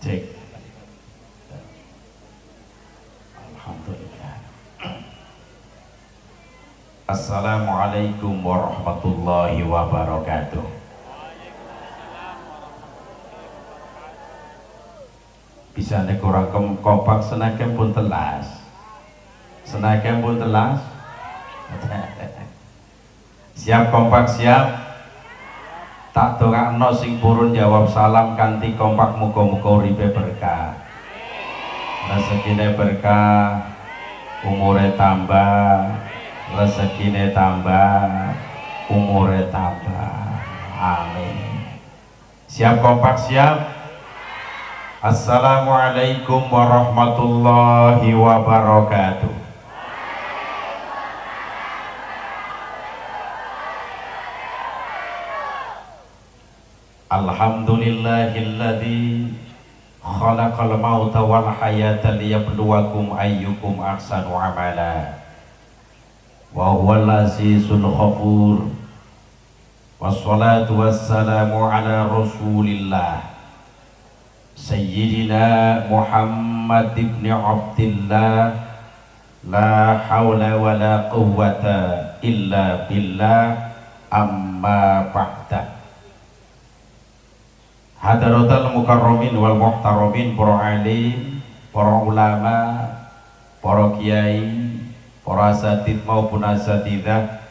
Cek. Alhamdulillah. Assalamualaikum warahmatullahi wabarakatuh. Bisa nek ora kompak senakem pun telas. Senakem pun telas. Siap kompak siap. Tak dongakno sing purun jawab salam kanthi kompak muga-muga uripe berkah. Rezekine berkah, umure tambah, rezekine tambah, umure tambah. Amin. Siap kompak siap. Assalamualaikum warahmatullahi wabarakatuh. Alhamdulillahilladzi khalaqal mauta wal hayata liyabluwakum ayyukum ahsanu amala wa huwal azizul ghafur. Wassalatu wassalamu ala rasulillah sayyidina Muhammad ibn Abdillah, la hawla wa la quwwata illa billah, amma ba'da. Hadaratul mukarramin wal muhtaramin, para alim, para ulama, para kiai, para asatid maupun asatidah,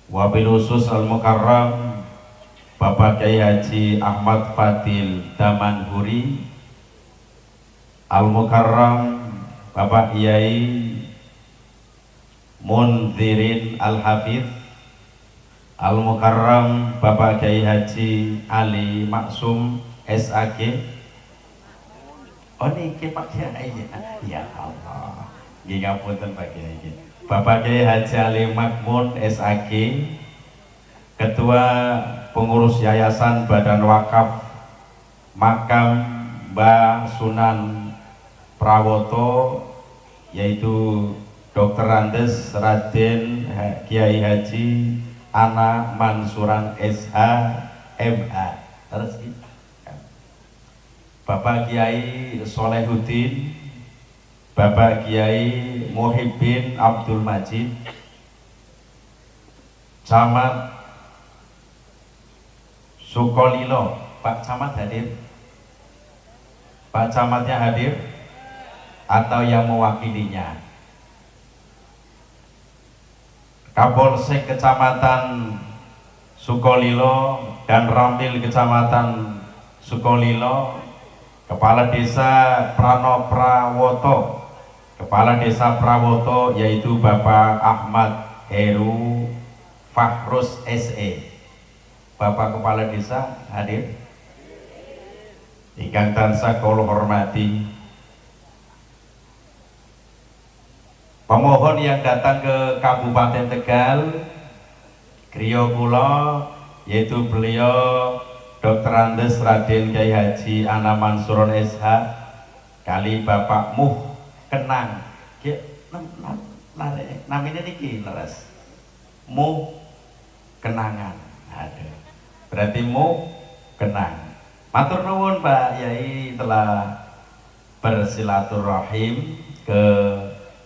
wabil khusus al mukarram Bapak Kiai Haji Ahmad Fadil Damanhuri, al mukarram Bapak Kiai Munzirin al Hafidh, al mukarram Bapak Kiai Haji Ali Maksum SAG. Oh niki Pak Kiai ya Allah, nggih ngapunten Pak Kiai. Bapak Kiai Haji Ali Makmun SAG, Ketua Pengurus Yayasan Badan Wakaf Makam Mbah Sunan Prawoto, yaitu Dr. Andes Raden Kiai Haji Ana Mansuran SH MA. Terus itu. Bapak Kiai Solehuddin Bapak Kiai Muhyiddin Abdul Majid, Camat Sukolilo. Pak Camat hadir? Pak Camatnya hadir? Atau yang mewakilinya? Kapolsek Kecamatan Sukolilo dan Rambil Kecamatan Sukolilo, Kepala Desa Prano Prawoto, Kepala Desa Prawoto yaitu Bapak Ahmad Heru Fahrus SE. Bapak Kepala Desa hadir? Ingkang tansah kula hormati, pemohon yang datang ke Kabupaten Tegal, griya kula yaitu beliau Dr. Andes Raden Kyai Haji Ana Mansuron SH kali Bapak Muh Kenang. Namanya niki leres. Muh Kenangan. Ada. Berarti Muh Kenang. Matur nuwun Pak Yai telah bersilaturahim ke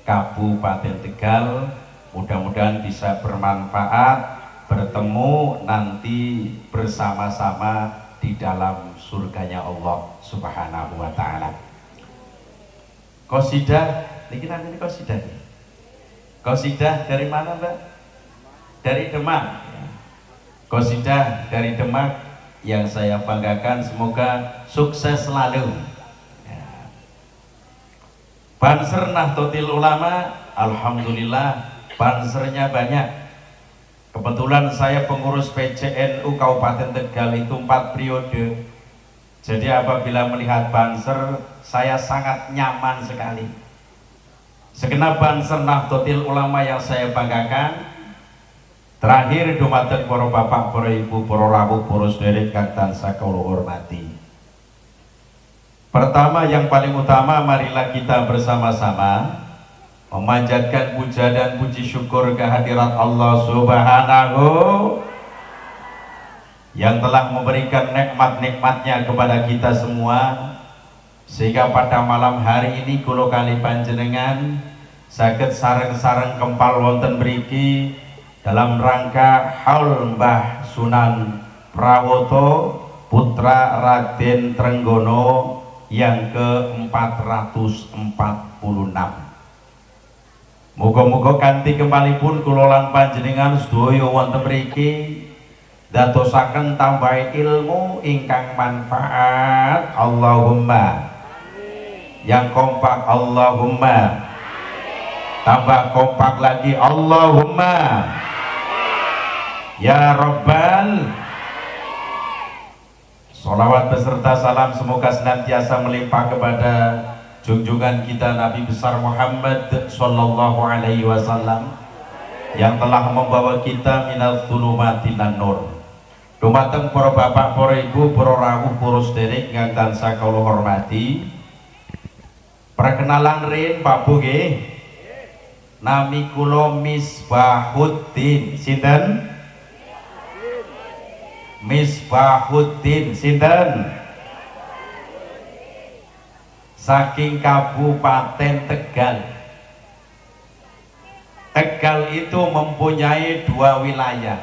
Kabupaten Tegal, mudah-mudahan bisa bermanfaat, bertemu nanti bersama-sama di dalam surganya Allah Subhanahu wa Ta'ala. Qasidah, ini namanya qasidah. Qasidah dari mana Mbak? Dari Demak. Qasidah dari Demak yang saya banggakan, semoga sukses selalu. Banser Nahdlatul Ulama, alhamdulillah bansernya banyak. Kebetulan saya pengurus PCNU Kabupaten Tegal itu 4 periode. Jadi apabila melihat banser, saya sangat nyaman sekali. Segenap banser Nahdlatul Ulama yang saya banggakan. Terakhir dumateng para bapak, para ibu, para rawuh, para sederek kang tansah kula hormati. Pertama, yang paling utama, marilah kita bersama-sama memanjatkan puja dan puji syukur kehadirat Allah Subhanahu yang telah memberikan nikmat-nikmatnya kepada kita semua, sehingga pada malam hari ini kula kali panjenengan saged sareng-sareng kempal wonten mriki dalam rangka haul Mbah Sunan Prawoto putra Raden Trenggono yang ke-446. Muga-muga kanthi kempalipun kula lan panjenengan sedaya wonten mriki dadosaken tambah ilmu ingkang manfaat. Allahumma. Yang kompak Allahumma. Tambah kompak lagi Allahumma. Ya Rabbal. Sholawat beserta salam semoga senantiasa melimpah kepada junjungan kita Nabi besar Muhammad Sallallahu Alaihi Wasallam yang telah membawa kita minal dzulumati lan nur. Dumateng para bapak, para ibu, para rawuh, para sederek ingkang tansah kula hormati. Perkenalan rin Pak Bu nggih. Nami kula Misbahuddin. Sinten? Misbahuddin. Sinten? Saking Kabupaten Tegal. Tegal itu mempunyai 2 wilayah.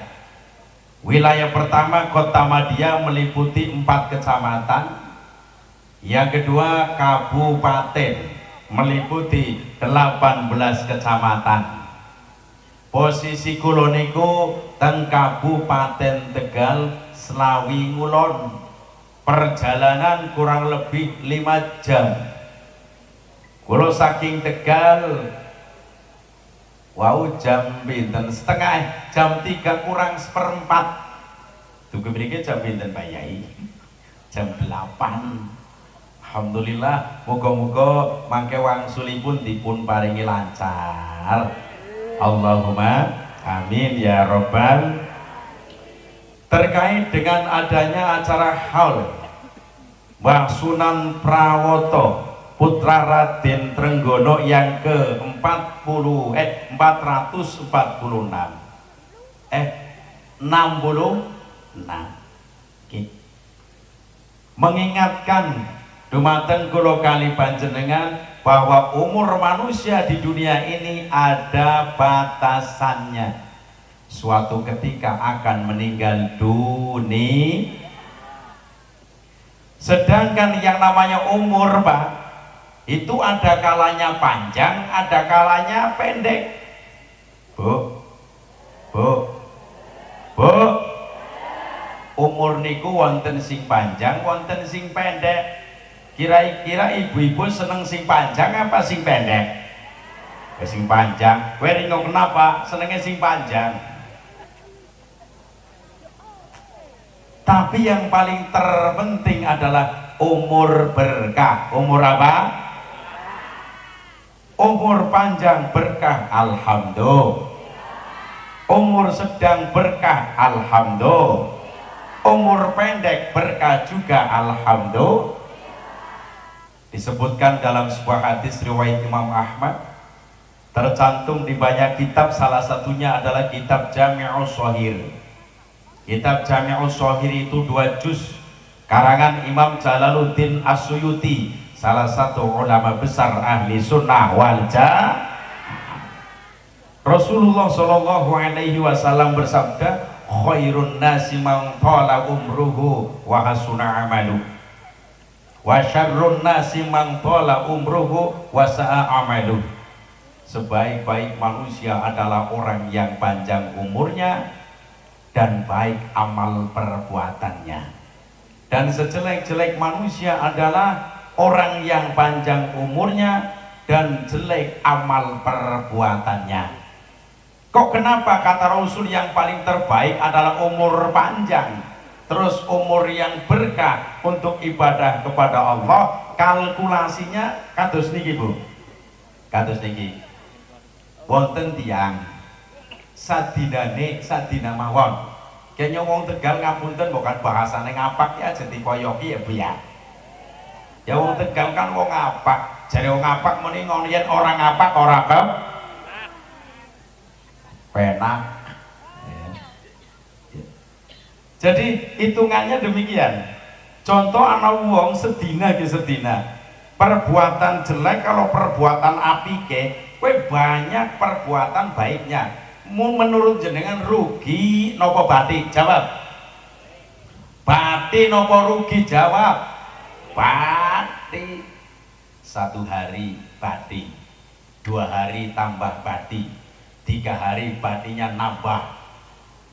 Wilayah pertama Kota Madia meliputi 4 kecamatan. Yang kedua Kabupaten meliputi 18 kecamatan. Posisi kula niku teng Kabupaten Tegal Slawi Ngulon. Perjalanan kurang lebih 5 jam. Kula saking Tegal wow jam pinten setengah, jam 3 kurang seperempat. Dugi mriki jam pinten Pak Yai? Jam 8. Alhamdulillah, moga-moga mangke wangsulipun dipun paringi lancar. Allahumma amin ya robbal. Terkait dengan adanya acara haul Mbah Sunan Prawoto putra Raden Trenggono yang ke-446 mengingatkan dumateng kula kali panjenengan bahwa umur manusia di dunia ini ada batasannya. Suatu ketika akan meninggal dunia. Sedangkan yang namanya umur, Pak, itu ada kalanya panjang, ada kalanya pendek. Bu, umur niku wonten sing panjang, wonten sing pendek. Kira-kira ibu-ibu seneng sing panjang apa sing pendek? Sing panjang. Kowe ringo kenapa senengnya sing panjang? Tapi yang paling terpenting adalah umur berkah. Umur apa? Umur panjang berkah, alhamdulillah. Umur sedang berkah, alhamdulillah. Umur pendek berkah juga, alhamdulillah. Disebutkan dalam sebuah hadis riwayat Imam Ahmad, tercantum di banyak kitab, salah satunya adalah kitab Jami'us Shahir. Kitab Jami'us Shahir itu 2 juz karangan Imam Jalaluddin As-Suyuti, salah satu ulama besar ahli sunnah wal jamaah. Rasulullah Shallallahu Alaihi Wasallam bersabda, khairun nasi man tala umruhu wa hasuna amalu, wa syarrun nasi man tala umruhu wa sa'a amalu. Sebaik-baik manusia adalah orang yang panjang umurnya dan baik amal perbuatannya. Dan sejelek-jelek manusia adalah orang yang panjang umurnya dan jelek amal perbuatannya. Kok kenapa kata Rasul yang paling terbaik adalah umur panjang, terus umur yang berkah untuk ibadah kepada Allah? Kalkulasinya kados niki, Bu. Kados niki. Wonten tiyang sadinane sadina mawon. Kayaknya wong Tegal ngapunten bukan bahasane ngapak ya jadi koyoki ya Bu ya. Ya wong Tegal kan wong ngapak. Jare wong ngapak muni ngono yen ora ngapak ora penak. Jadi hitungannya demikian. Contoh anak wong sedina ke sedina. Perbuatan jelek kalau perbuatan apike, kowe banyak perbuatan baiknya. Menurut jenengan rugi nopo bati? Jawab. Bati nopo rugi? Jawab. Bati. 1 hari bati, 2 hari tambah bati, 3 hari batinya nambah,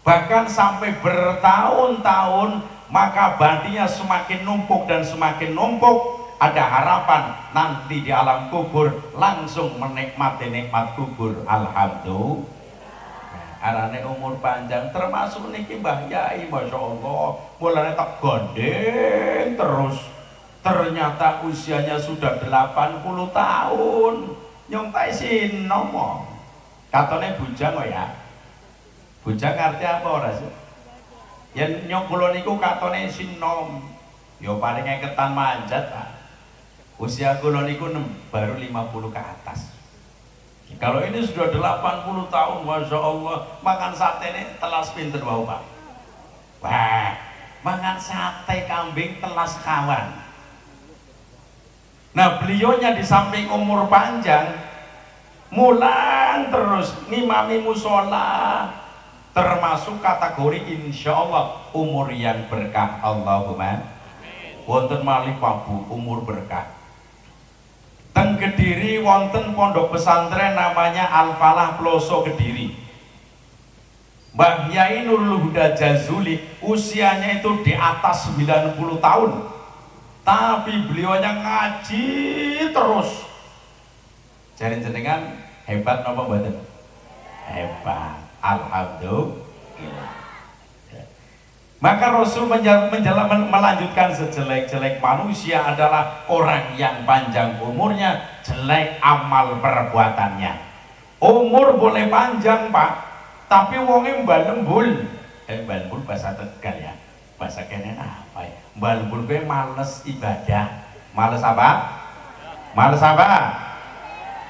bahkan sampai bertahun-tahun, maka batinya semakin numpuk dan semakin numpuk. Ada harapan nanti di alam kubur langsung menikmati nikmat kubur. Alhamdulillah. Arane umur panjang termasuk niki Mbah Yai, Masya Allah, mulanya tak gondeng terus, ternyata usianya sudah 80 tahun. Nyontai sin ngomong katanya bujang ya. Bujang arti apa ora sih? Yen nyong kula niku katone sinom, yo paling ketan manjat. Usia kula niku baru 50 ke atas. Kalau ini sudah 80 tahun, Masya Allah, makan sate ini telas pinter wau Pak. Wah, makan sate kambing telas kawan. Nah beliaunya di samping umur panjang, mulang terus ngimami musola, termasuk kategori insya Allah umur yang berkah. Allahumma wonten malih Pak Bu, umur berkah. Teng Kediri wonten pondok pesantren namanya Al-Falah Ploso Kediri. Mbah Yai Nurul Huda Jazuli usianya itu di atas 90 tahun, tapi beliaunya ngaji terus. Jadi jenengan hebat napa mboten? Hebat. Alhamdulillah. Maka Rasul melanjutkan, sejelek-jelek manusia adalah orang yang panjang umurnya, jelek amal perbuatannya. Umur boleh panjang Pak, tapi wonge mbalembul. Mbalembul bahasa Tegal ya. Bahasa kene apa ya? Mbalembul kowe males ibadah. Males apa? Males apa?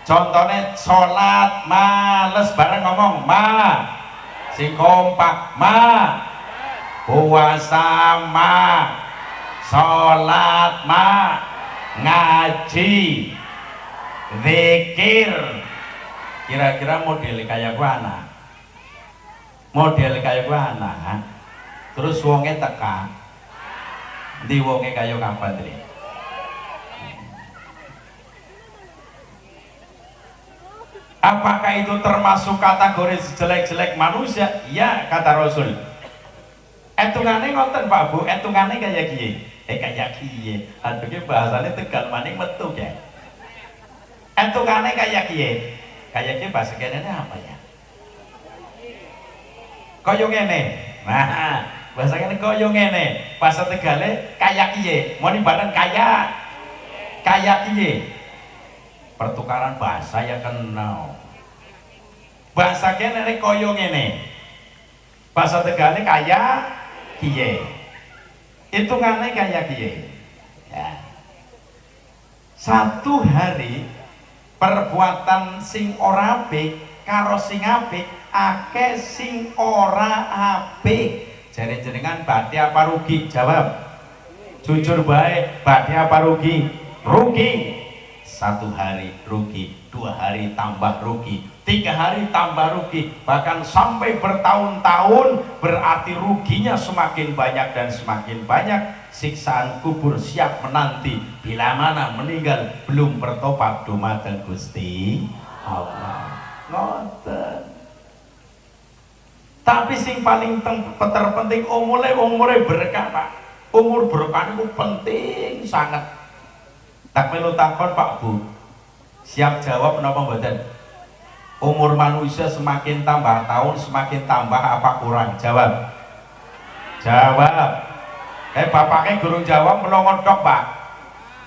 Contohnya sholat males, bareng ngomong ma. Sing kompak ma. Puasa ma, sholat ma, ngaji zikir. Kira-kira model kayak mana? Model kayak mana? Terus wonge teka, di wonge kayak kapan tadi? Apakah itu termasuk kategori jelek-jelek manusia? Ya, kata Rasul. Etungane ngoten Pak Bu, etungane kayak kiye. Kayak kiye. Aduh ki bahasane Tegal maning metu ya. Etungane kayak kiye. Kayak kiye bahasa kene apa ya? Kaya ngene. Nah, bahasa kene kaya ngene. Bahasa Tegale kayak kiye. Mau bareng kaya. Kayak kiye. Pertukaran bahasa ya kenal. Bahasa kene kaya ngene. Bahasa Tegale kaya kiye. Hitungane kaya kiye. Ya. Satu hari perbuatan sing ora apik karo sing apik akeh sing ora apik. Jare jenengan badhe apa rugi? Jawab. Jujur baik, badhe apa rugi? Rugi. Satu hari rugi, 2 hari tambah rugi, 3 hari tambah rugi, bahkan sampai bertahun-tahun. Berarti ruginya semakin banyak dan semakin banyak. Siksaan kubur siap menanti bila mana meninggal belum bertobat dumateng Gusti Allah. Ngoten. Tapi sing paling terpenting umure berkah Pak. Umur berkah itu penting sangat. Tak perlu takon Pak Bu. Siap jawab menapa mboten? Umur manusia semakin tambah tahun semakin tambah apa kurang? Jawab. Jawab. Bapaknya gurung jawab melongot dok Pak.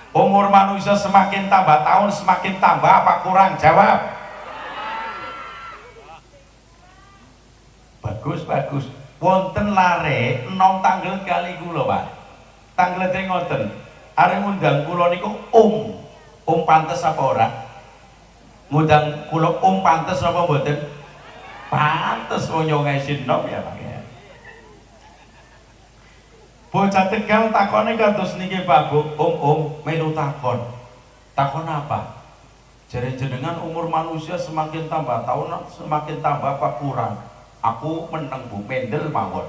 Umur manusia semakin tambah tahun semakin tambah apa kurang? Jawab. Bagus bagus. Wonten lare enom tanggal kali kula Pak. Tanggal ngoten. Arep ngundang kula niku pantes apa ora? Ngundang kula pantes apa mboten? Pantes wong ngesin nom ya Pak ya. Bocah Tegal takone kados niki Pak Bu, melu takon. Takon apa? Jare jenengan umur manusia semakin tambah tahun semakin tambah apa kurang? Aku meneng Bu Mendel mawon.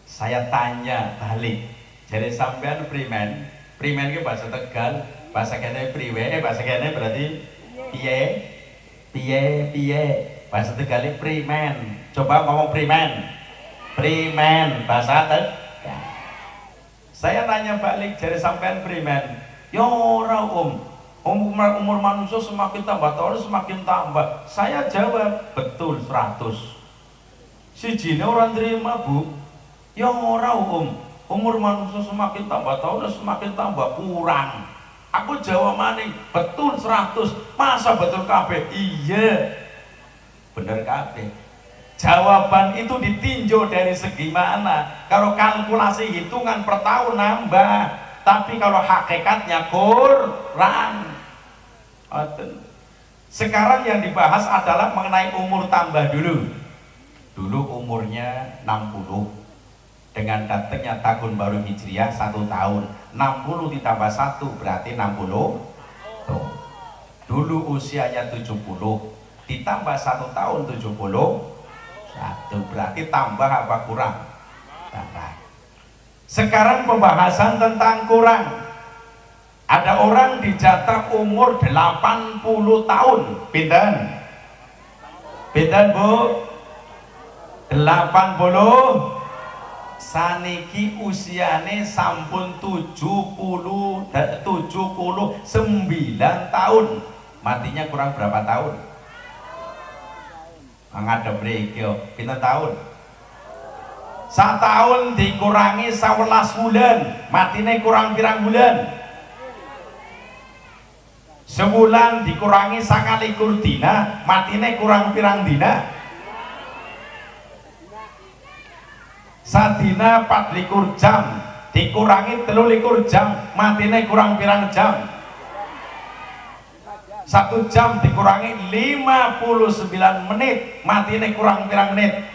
Saya tanya balik. Jare sampean primen? Primen ki bahasa Tegal, bahasa kene priwe, bahasa kene berarti piye? Piye? Bahasa Tegal primen. Coba ngomong primen. Primen bahasa Tegal. Saya tanya balik dari sampean primen. Ya ora umur manusia semakin tambah tahun semakin tambah. Saya jawab betul 100. Sijine orang terima Bu. Ya ora umur manusia semakin tambah tahun semakin tambah kurang. Aku jawab maning betul 100. Masa betul kabeh? Iya. Bener kabeh. Jawaban itu ditinjau dari segi mana. Kalau kalkulasi hitungan per tahun nambah, tapi kalau hakikatnya kurang. Sekarang yang dibahas adalah mengenai umur tambah dulu. Dulu umurnya 60. Dengan datangnya tahun baru Hijriah 1 tahun. 60 ditambah 1 berarti 60. Tuh. Dulu usianya 70. Ditambah 1 tahun 70. 1 berarti tambah apa kurang? Tambah. Sekarang pembahasan tentang kurang. Ada orang dijatah umur 80 tahun. Pinten? Pinten Bu? 80. Saniki usiane sampun 79 tahun. Matinya kurang berapa tahun? Ngadep mriki pinten tahun? 1 tahun dikurangi 11 bulan, matine kurang pirang bulan? Sebulan dikurangi 21 dina, matine kurang pirang dina? Sadina 24 jam dikurangi 23 jam, matine kurang pirang jam? 1 jam dikurangi 59 menit, matine kurang pirang menit?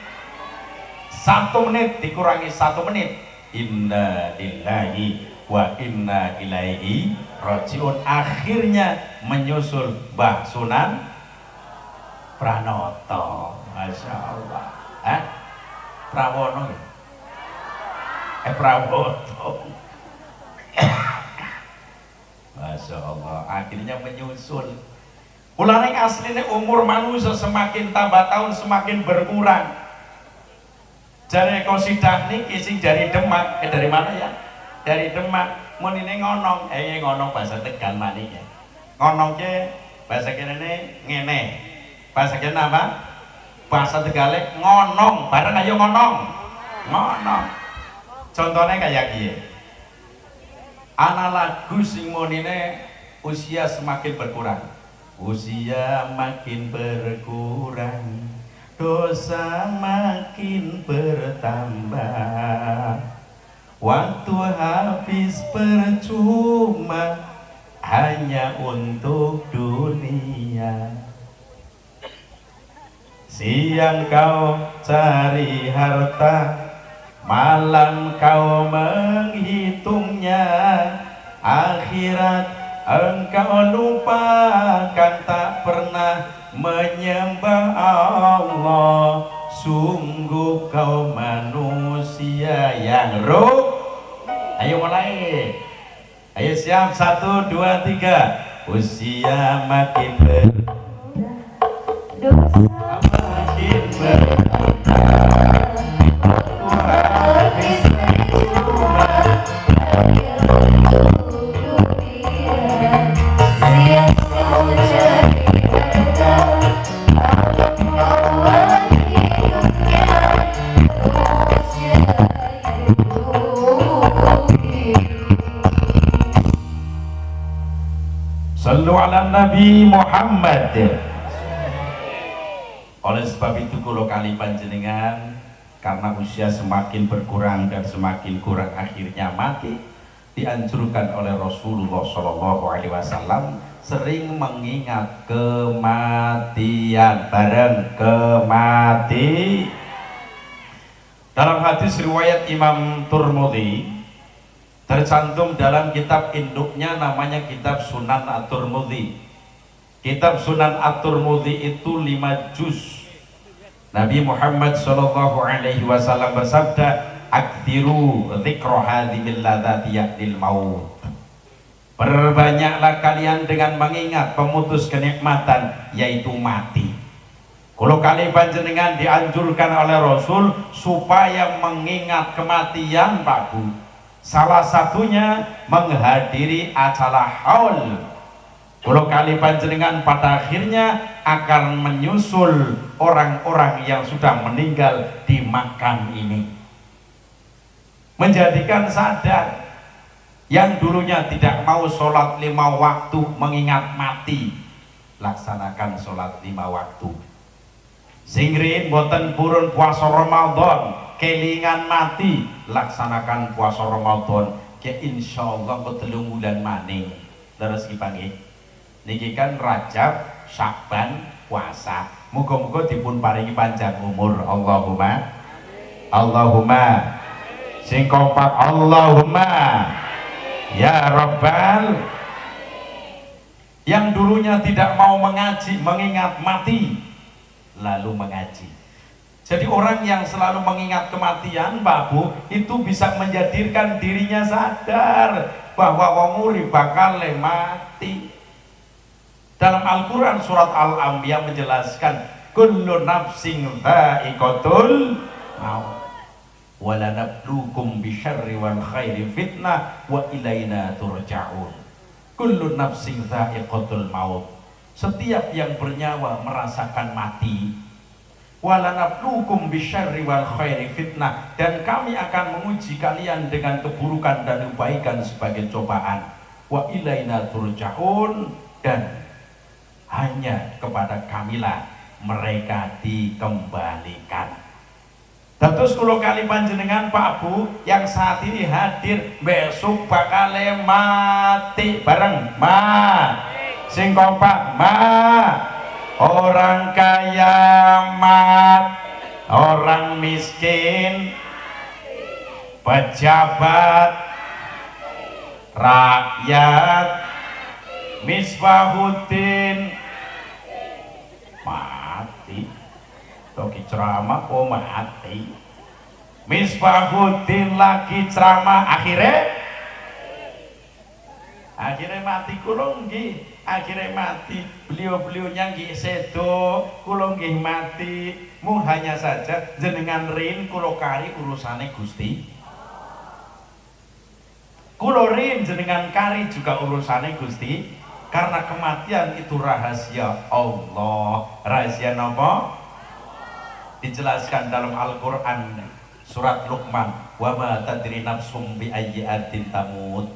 1 menit dikurangi 1 menit. Inna lillahi wa inna ilaihi Rojiun, akhirnya menyusul Mbah Sunan Pranoto. Masya Allah. Prawono ya? Prawoto. Masya Allah, akhirnya menyusul. Mulane aslinya umur manusia semakin tambah tahun semakin berkurang. Jare Qasidah niki sing dari Demak, dari mana ya? Dari Demak. Mun ini ngonong, ngonong bahasa Tegal maning ya. Ngonong ke bahasa kene ngene. Bahasa kene apa? Bahasa Tegale ngonong, bareng ayo ngonong. Ngonong. Contohnya kayak gini. Ana lagu sing monine usia semakin berkurang. Usia makin berkurang, dosa makin bertambah. Waktu habis percuma hanya untuk dunia. Siang kau cari harta, malam kau menghitungnya. Akhirat engkau lupakan, tak pernah menyembah Allah. Sungguh kau manusia yang ruh. Ayo mulai. Ayo siap, 1, 2, 3. Usia makin dosa makin Sallu ala Nabi Muhammad. Oleh sebab itu kula kali panjenengan, karena usia semakin berkurang dan semakin kurang akhirnya mati, dianjurkan oleh Rasulullah SAW sering mengingat kematian. Bareng kemati. Dalam hadis riwayat Imam Turmudi tercantum dalam kitab induknya, namanya kitab Sunan At-Turmudi. Kitab Sunan At-Turmudi itu 5 juz. Nabi Muhammad SAW bersabda, aktsiru dzikra hadhil ladzati ya'dil maut. Perbanyaklah kalian dengan mengingat pemutus kenikmatan, yaitu mati. Kalau kali panjenengan dianjurkan oleh Rasul supaya mengingat kematian, Pak Bu. Salah satunya menghadiri acara haul. Kalau kali panjenengan pada akhirnya akan menyusul orang-orang yang sudah meninggal di makam ini, menjadikan sadar yang dulunya tidak mau sholat 5 waktu mengingat mati, laksanakan sholat 5 waktu. Singrin boten purun puasa Ramadan, kelingan mati, laksanakan puasa Ramadan. Ke insyaallah ke 3 bulan maning terus dipanggil niki kan Rajab, Syakban, puasa. Muga-muga dipun paringi panjang umur. Allahumma Allahumma sing kompak Allahumma ya Rabbal. Yang dulunya tidak mau mengaji mengingat mati lalu mengaji. Jadi orang yang selalu mengingat kematian, Pak Bu, itu bisa menjadikan dirinya sadar bahwa wong urip bakal mati. Dalam Al-Quran surat Al-Anbiya menjelaskan kullu nafsin dha'iqatul maut wa lanabluukum bisyarri wal khairi fitnah wa ilaina turja'un. Kullu nafsin dha'iqatul maut, setiap yang bernyawa merasakan mati. Walanabluukum bisyarri wal khairi fitnah, dan kami akan menguji kalian dengan keburukan dan kebaikan sebagai cobaan. Wa ilaina turja'un, dan hanya kepada kamilah mereka dikembalikan. Terus kalau kali panjenengan Pak Bu yang saat ini hadir, besok bakal mati bareng sing kompak orang kaya mat, orang miskin, pejabat, rakyat Misbahuddin mati. Toki ceramah kok mati. Misbahuddin lagi ceramah akhirnya mati kula nggih. Akhirnya mati, beliau-beliaunya nggih sedo, kula nggih mati. Mung hanya saja jenengan rin kula kari urusane Gusti. Kula rin jenengan kari juga urusane Gusti. Karena kematian itu rahasia Allah. Rahasia napa? Dijelaskan dalam Al-Qur'an surat Luqman, wa ma tadri nafsum bi ayyi ardin tamut.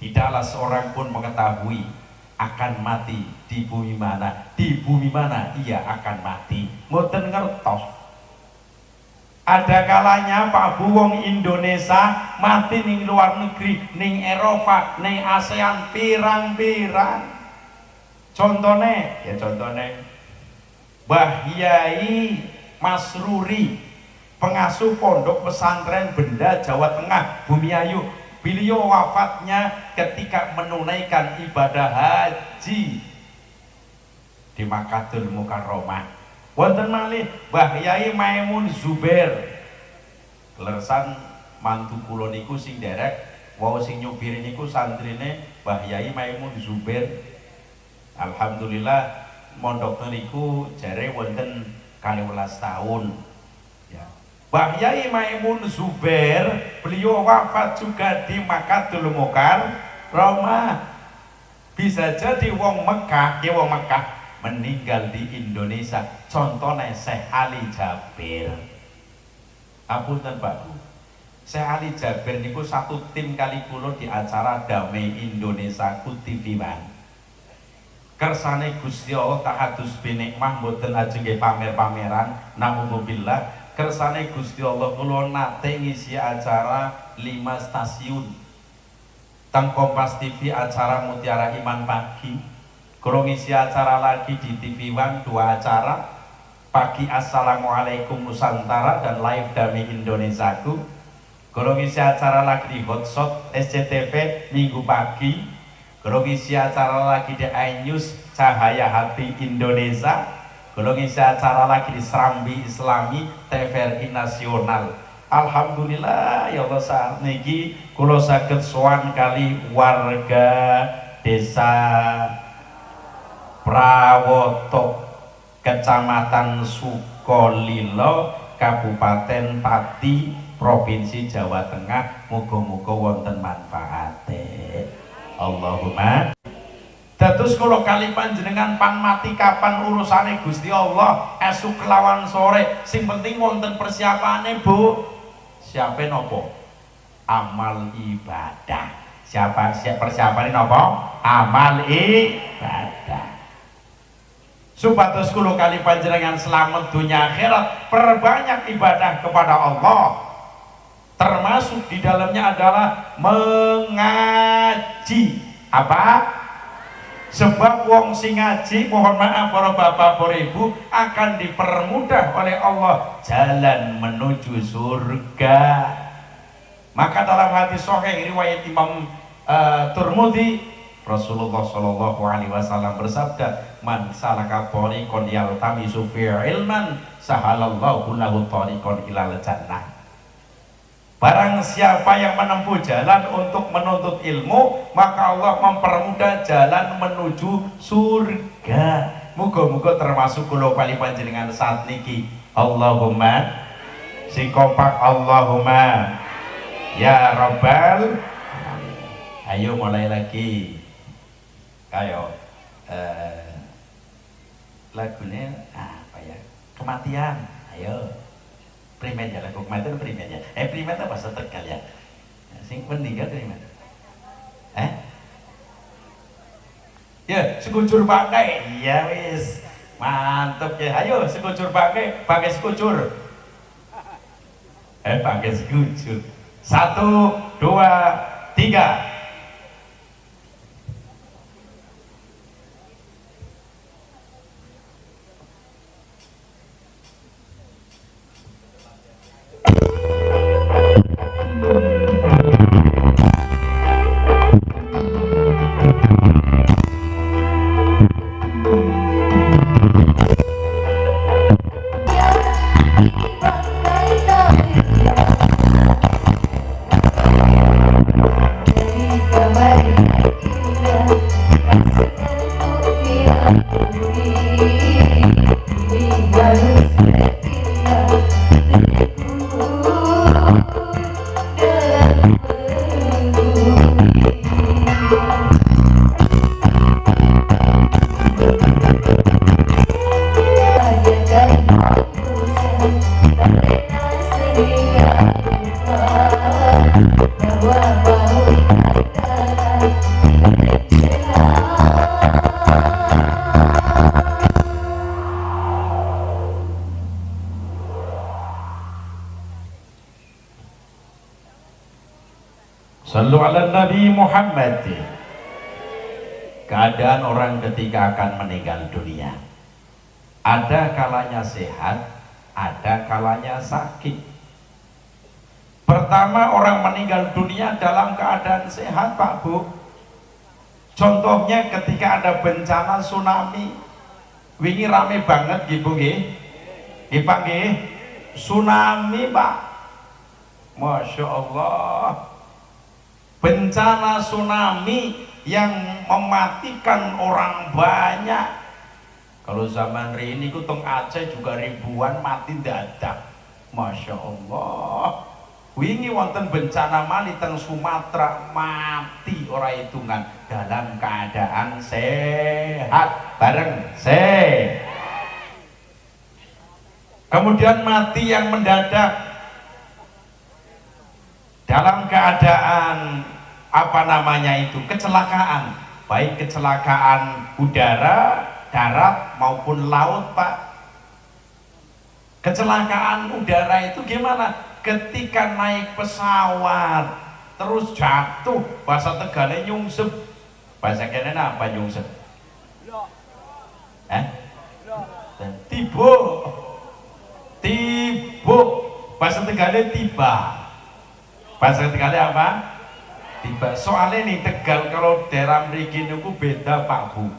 Tidaklah seorang pun mengetahui akan mati di bumi mana ia akan mati. Mboten ngertos. Ada kalanya Pak Bu wong Indonesia mati ning luar negeri, ning Eropa, ning ASEAN pirang-pirang. Contone Mbah Yai Masruri, pengasuh pondok pesantren Benda Jawa Tengah, Bumiayu. Beliau wafatnya ketika menunaikan ibadah haji di Makkahul Mukarramah. Wonten malih Mbah Yai Maimun Zubair, leresan mantu kula niku sing derek, wau sing nyupir niku santrine Mbah Yai Maimun Zubair. Alhamdulillah mondok niku jare wonten 12 tahun. Mbah Yai Maimun Zubair, beliau wafat juga di Makkahul Mukarramah. Bisa jadi wong Mekah meninggal di Indonesia. Contohnya Syekh Ali Jabir. Apunten Pak Bu, Syekh Ali Jabir niku satu tim kali kula di acara Damai Indonesia ku TV One. Kersane Gusti Allah tahadus binikmah mboten ajeng pamer-pameran, naudzubillah. Kersane Gusti Allah kula nate ngisi acara 5 stasiun. Teng Kompas TV acara Mutiara Iman pagi. Kula ngisi acara lagi di TV One 2 acara. Pagi Assalamualaikum Nusantara dan Live Damai Indonesiaku. Kula ngisi acara lagi di Hotshot SCTV Minggu pagi. Kula ngisi acara lagi di iNews Cahaya Hati Indonesia. Kalau ngisi acara lagi di Serambi Islami TVRI Nasional. Alhamdulillah ya Allah, saat niki kula saged sowan kali warga desa Prawoto, Kecamatan Sukolilo, Kabupaten Pati, Provinsi Jawa Tengah. Muga-muga wonten manfaate. Allahumma. Dados kula kali panjenengan pan mati kapan urusane Gusti Allah, esuk kelawan sore. Sing penting wonten persiapane, Bu. Siape nopo? Amal ibadah. Siapa persiapane nopo? Amal ibadah. Supados kula kali panjenengan selamat dunia akhirat, perbanyak ibadah kepada Allah. Termasuk di dalamnya adalah mengaji. Apa? Sebab wong sing ngaji, mohon maaf para bapak para ibu, akan dipermudah oleh Allah jalan menuju surga. Maka dalam hadis sahih riwayat Imam Turmudi, Rasulullah Shallallahu Alaihi Wasallam bersabda, man salaka thariqan yaltamisu fihi ilman sahalallahu lahu thariqan ilal jannah. Barang siapa yang menempuh jalan untuk menuntut ilmu, maka Allah mempermudah jalan menuju surga. Muga-muga termasuk kula kali panjenengan saat niki. Allahumma, sing kompak Allahumma ya Rabbal. Ayo mulai lagi. Ayo lagunya apa ya? Kematian. Ayo. Primen ya, lagu kematian primen ya. Primen itu bahasa Tegal ya. Sing meninggal primen. Ya, sekujur pakai. Iya wis. Mantep ya. Ayo sekujur pakai sekujur. Pakai sekujur. 1, 2, 3. Sallu ala Nabi Muhammad. Keadaan orang ketika akan meninggal dunia, ada kalanya sehat, ada kalanya sakit. Pertama, orang meninggal dunia dalam keadaan sehat, Pak Bu. Contohnya ketika ada bencana tsunami, wingi rame banget gitu nggih. Nggih, tsunami, Pak. Masya Allah. Bencana tsunami yang mematikan orang banyak. Kalau zaman ini ku teng Aceh juga ribuan mati dadak. Masya Allah. Wingi wonten bencana malih teng Sumatera mati ora hitungan dalam keadaan sehat bareng sehat. Kemudian mati yang mendadak dalam keadaan apa namanya itu kecelakaan, baik kecelakaan udara, darat maupun laut, Pak. Kecelakaan udara itu gimana? Ketika naik pesawat terus jatuh, bahasa Tegalnya nyungsep, bahasa kene apa nyungsep? Tibo, bahasa Tegalnya tiba. Bahasa Tegalnya apa? Tiba. Soalnya nih Tegal kalau daerah mriki niku beda, Pak Bu.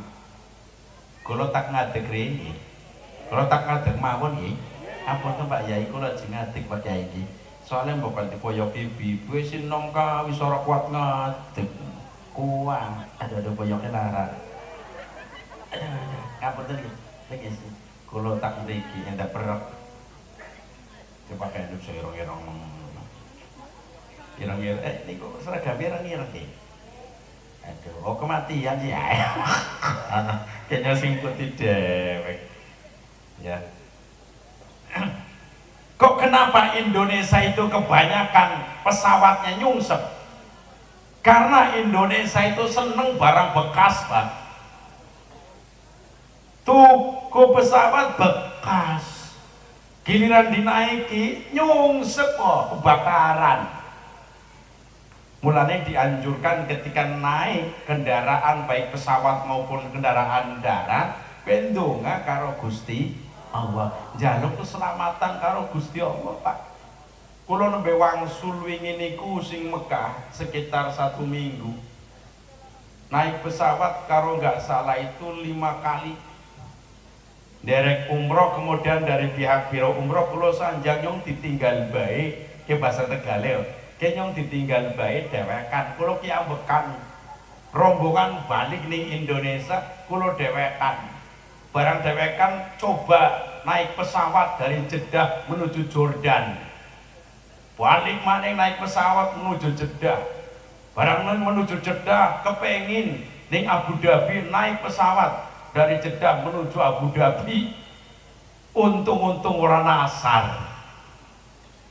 Kalau tak ngadeg rene, kalau tak ngadeg mawon nggih. Apa to Pak Yai kula lagi ngadeg Pak Yai iki. Soalnya mbok dipoyok ibu wis sinong ka wis ora kuat ngadeg. Kuat. Ada poyoknya lara. Ngapunten nggih. Lagi sih. Kula tak mriki endak perep. Coba kayak nduk irong-irong. Ireng-ireng, ini kok seragam ireng-ireng nih. Aduh, oh kematian sih ya. Kayaknya singkuti dewek. Ya. Kok kenapa Indonesia itu kebanyakan pesawatnya nyungsep? Karena Indonesia itu seneng barang bekas, Pak. Tuku pesawat bekas. Giliran dinaiki nyungsep kok, kebakaran. Mulanya dianjurkan ketika naik kendaraan baik pesawat maupun kendaraan darat pendonga karo Gusti Allah, njaluk keselamatan karo Gusti Allah, Pak. Kula nembe wangsul wingi niku sing Mekah sekitar 1 minggu. Naik pesawat karo nggak salah itu 5 kali. Derek umroh, kemudian dari pihak biro umroh kula sanjang nyong ditinggal baik ke bahasa Tegalnya. Kenyong ditinggal baik dewekan, kulo ki ambekan rombongan balik ning Indonesia, kulo dewekan barang dewekan coba naik pesawat dari Jeddah menuju Jordan, balik maning naik pesawat menuju Jeddah, barang menuju Jeddah kepengin ning Abu Dhabi naik pesawat dari Jeddah menuju Abu Dhabi, untung-untung orang nasar.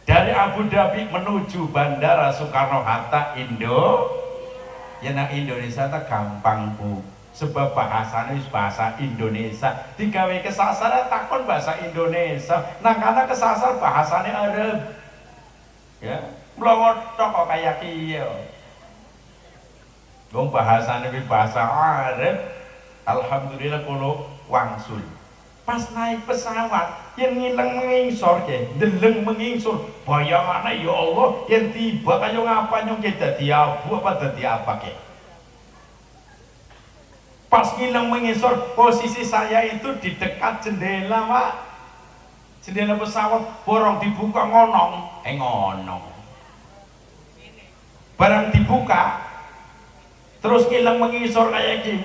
Dari Abu Dhabi menuju Bandara Soekarno-Hatta ya nang Indonesia tak gampang Bu, sebab bahasanya bahasa Indonesia, digawe kesasar takon bahasa Indonesia, nah karena kesasar bahasanya Arab ya, melongot kok kayak kiyo dong bahasanya bahasa Arab. Alhamdulillah kulo wangsul pas naik pesawat yang ngilang mengingsor ke deleng mengingsor bayangannya ya Allah yang tiba kayak ngapa nyong kita abu apa dadi apa ke pas ngilang mengingsor posisi saya itu di dekat jendela, Pak. Jendela pesawat borong dibuka ngonong ngonong barang dibuka terus ngilang mengisor kayak gini,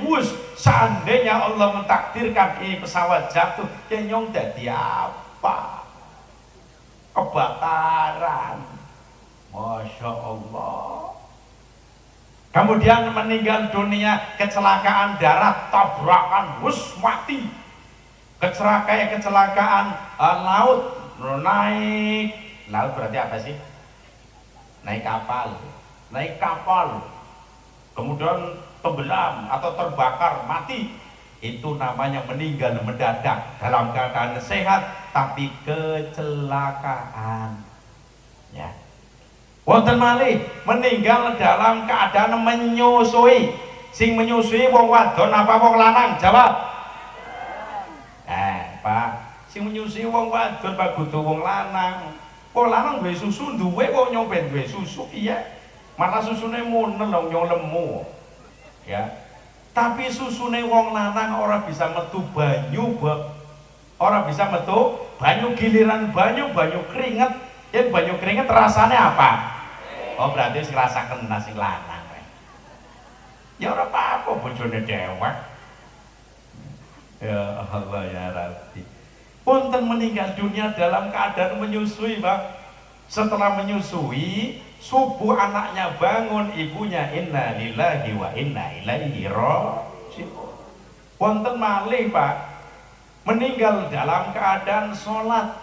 seandainya Allah mentakdirkan ini pesawat jatuh, kenyong jadi apa? Kebakaran. Masya Allah. Kemudian meninggal dunia kecelakaan darat, tabrakan, mati. Kecelakaan laut, naik laut berarti apa sih? Naik kapal. Kemudian tenggelam atau terbakar mati, itu namanya meninggal mendadak dalam keadaan sehat tapi kecelakaan ya. Wonten malih meninggal dalam keadaan menyusui. Sing menyusui wong wadon apa wong lanang? Jawab. Pak, sing menyusui wong wadon Pak kudu wong lanang. Wong lanang duwe susu duwe kok nyoben duwe susu iya. Malah susune munel nyong lemu. Ya. Tapi susune wong lanang ora bisa metu banyu, ora bisa metu banyu giliran banyu keringet. Yen banyu keringet rasane apa? Oh berarti sing rasaken sing lanang. Ya ora apa-apa bojone dewek. Ya Allah ya Rabbi. Punten meninggal dunia dalam keadaan menyusui, Pak. Setelah menyusui, subuh anaknya bangun, ibunya inna lillahi wa inna ilaihi raji'un. Wonten malih, Pak. Meninggal dalam keadaan sholat.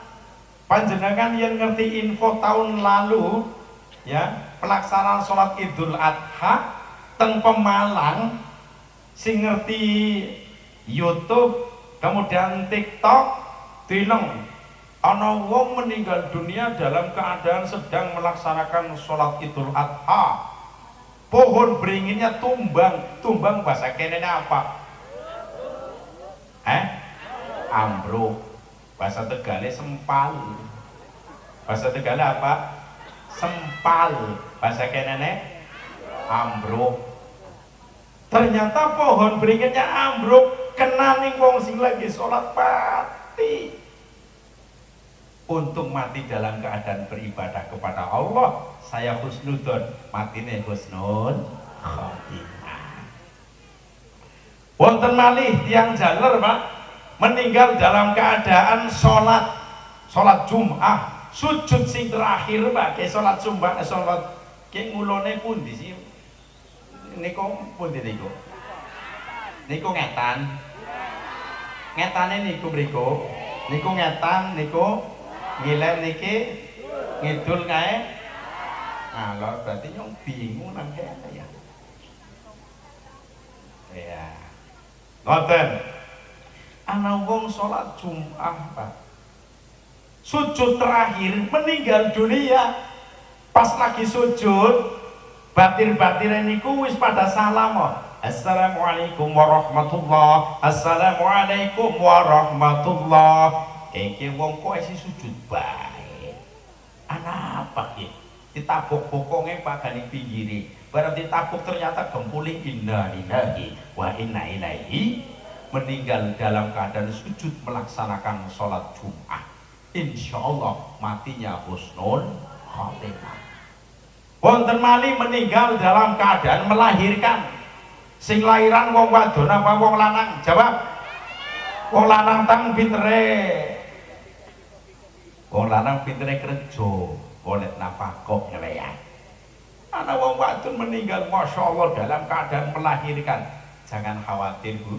Panjenengan yang ngerti info tahun lalu, ya, pelaksanaan sholat Idul Adha teng Pemalang, sing ngerti YouTube, kemudian TikTok, tileng ana wong meninggal dunia dalam keadaan sedang melaksanakan sholat Idul Adha. Pohon beringinnya tumbang bahasa kenene apa? Ambruk. Bahasa Tegale sempal. Bahasa Tegale apa? Sempal. Bahasa kenene ambruk. Ternyata pohon beringinnya ambruk kena ning wong sing lagi sholat pati. Untung mati dalam keadaan beribadah kepada Allah. Saya husnudon, matine husnul khotimah. Wonten malih tiyang jaler, Pak, meninggal dalam keadaan sholat Jum'ah, sujud sing terakhir, Pak, ke sholat Jum'ah, sholat ke ngulone pundi sih? Niku pundi niku? Niku ngetan. Ngetane niku mriku. Niku ngetan, niku ngilen niki ngidul kae. Nah, lho berarti nyong bingung nang kene ya. Ya. Ngoten. Ana wong salat Jumat, Pak. Sujud terakhir meninggal dunia. Pas lagi sujud, batir-batire niku wis pada salam. Assalamualaikum warahmatullah. Assalamualaikum warahmatullah. Iki wong kok isi sujud bae. Ana apa ki? Ditabuk bokonge pagane pinggire. Barang ditabuk ternyata gempule inna lillahi wa inna ilaihi, meninggal dalam keadaan sujud melaksanakan sholat Jumat. Insyaallah matinya husnul khotimah. Wonten malih meninggal dalam keadaan melahirkan. Sing lahiran wong wadon apa wong lanang? Jawab. Wong lanang tang pintere. Wong lanang pintere kerja, golek nafkah ngeleyan. Ana wong wadon meninggal Masya Allah dalam keadaan melahirkan. Jangan khawatir, Bu.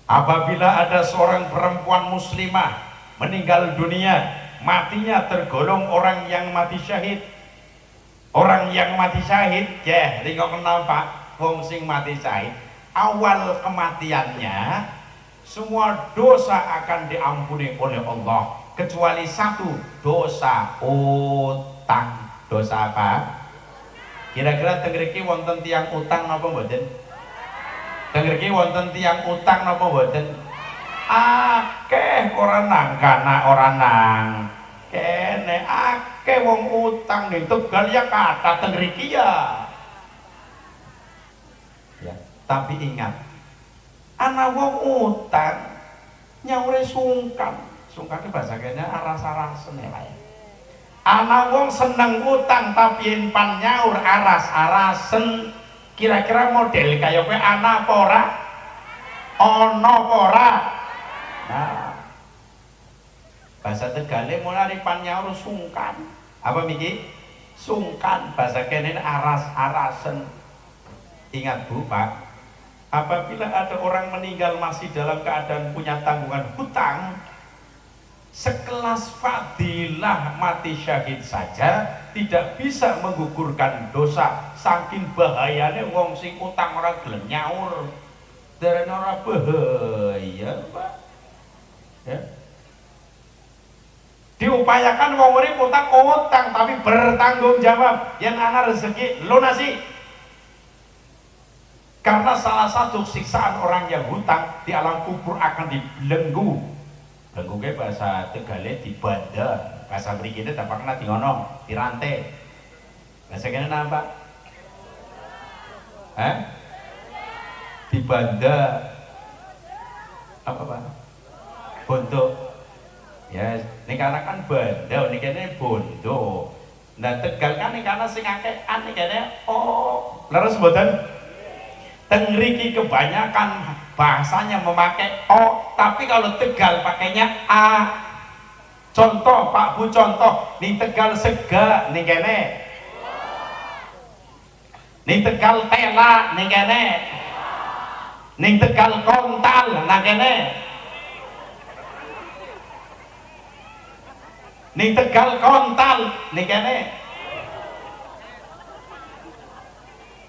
Apabila ada seorang perempuan muslimah meninggal dunia, matinya tergolong orang yang mati syahid. Orang yang mati syahid, ya, ringo kenal Pak, wong sing mati syahid, awal kematiannya semua dosa akan diampuni oleh Allah kecuali satu, dosa utang. Dosa apa? Kira-kira tengriki wonten tiang utang napa mboten? Tengriki wonten tiang utang napa mboten? Akeh ora nang kana ora nang kene akeh wong utang ning Tegal ya kata tengriki ya. Ya, tapi ingat, ana wong utang nyaure sungkan. Sungkan itu bahasa kene aras-arasen ya, Pak. Ana wong seneng utang tapi yen pan nyaur aras-arasen, kira-kira model kaya kowe ana apa ora? Ana apa ora? Nah, bahasa Tegale mulai pan nyaur sungkan. Apa miki? Sungkan, bahasa kene aras-arasen. Ingat Bu, Pak, apabila ada orang meninggal masih dalam keadaan punya tanggungan hutang, sekelas fadilah mati syahid saja tidak bisa menggugurkan dosa, saking bahayanya wong sing utang ora gelem nyaur. Derene ora bahaya, Pak. Ya. diupayakan wong urip utang tapi bertanggung jawab, yen ana rezeki lunasi. Karena salah satu siksaan orang yang hutang di alam kubur akan dibelenggu. Belenggu ke bahasa Tegale dibanda, bahasa mriki dampakna di ngono, dirantai. Bahasa kene apa? Dibanda apa Pak? Bondo. Ya, ini karena kan banda, ini kene bondo. Nah Tegal kan ini karena sing akean ini kene leres mboten? Teng mriki kebanyakan bahasanya memakai o, tapi kalau Tegal pakainya a. Contoh Pak Bu, contoh ning Tegal sega ning kene, ning Tegal tela ning kene, ning Tegal kontal nang kene, ning Tegal kontal ning kene.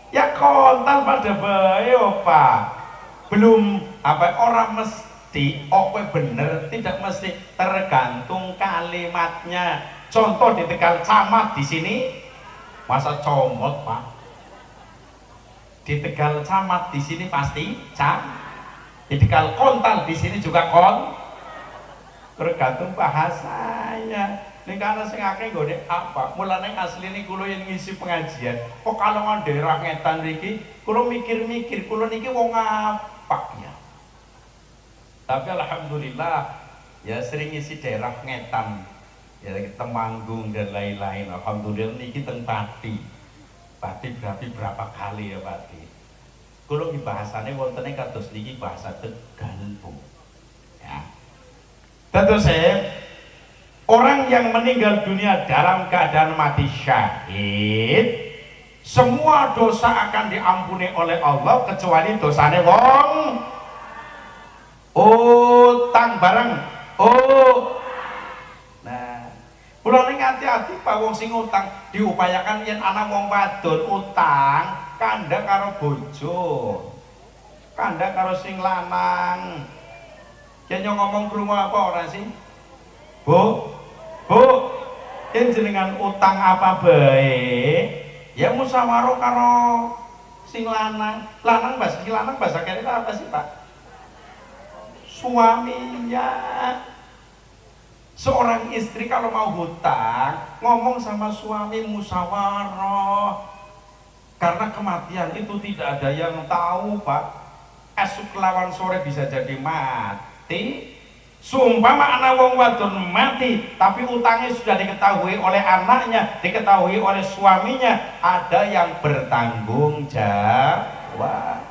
Ya kontal pada bae Pak. Belum apa orang mesti bener, tidak mesti, tergantung kalimatnya. Contoh di Tegal camat di sini masa comot Pak. Di Tegal camat di sini pasti cam. Di Tegal kontal di sini juga tergantung bahasanya. Ini karena sing akeh nggone apa? Mulane asline kula yen ngisi pengajian, kok kalau nang daerah ngetan mriki, kula mikir-mikir, kula niki wong apa ya? Tapi alhamdulillah ya sering ngisi daerah ngetan. Ya Temanggung dan lain-lain. Alhamdulillah niki teng Pati. Pati berapa kali ya Pati. Kula iki bahasane wontene kados niki bahasa Tegal Bu. Ya. Tentu orang yang meninggal dunia dalam keadaan mati syahid, semua dosa akan diampuni oleh Allah kecuali dosane wong utang bareng. Nah, kula ning hati-hati Pak, wong sing utang diupayakan yen ana wong wadon utang kandha karo bojo, kandha karo sing lanang. Yen ngomong krungu apa ora sih? Bu, yen jenengan utang apa bae, ya musyawarah karo sing lanang. Bahasa kene apa sih Pak? Suaminya. Seorang istri kalau mau hutang, ngomong sama suami musyawarah. Karena kematian itu tidak ada yang tahu Pak. Esuk lawan sore bisa jadi mati. Sumpama anak wong wadon mati tapi utangnya sudah diketahui oleh anaknya, diketahui oleh suaminya, ada yang bertanggung jawab.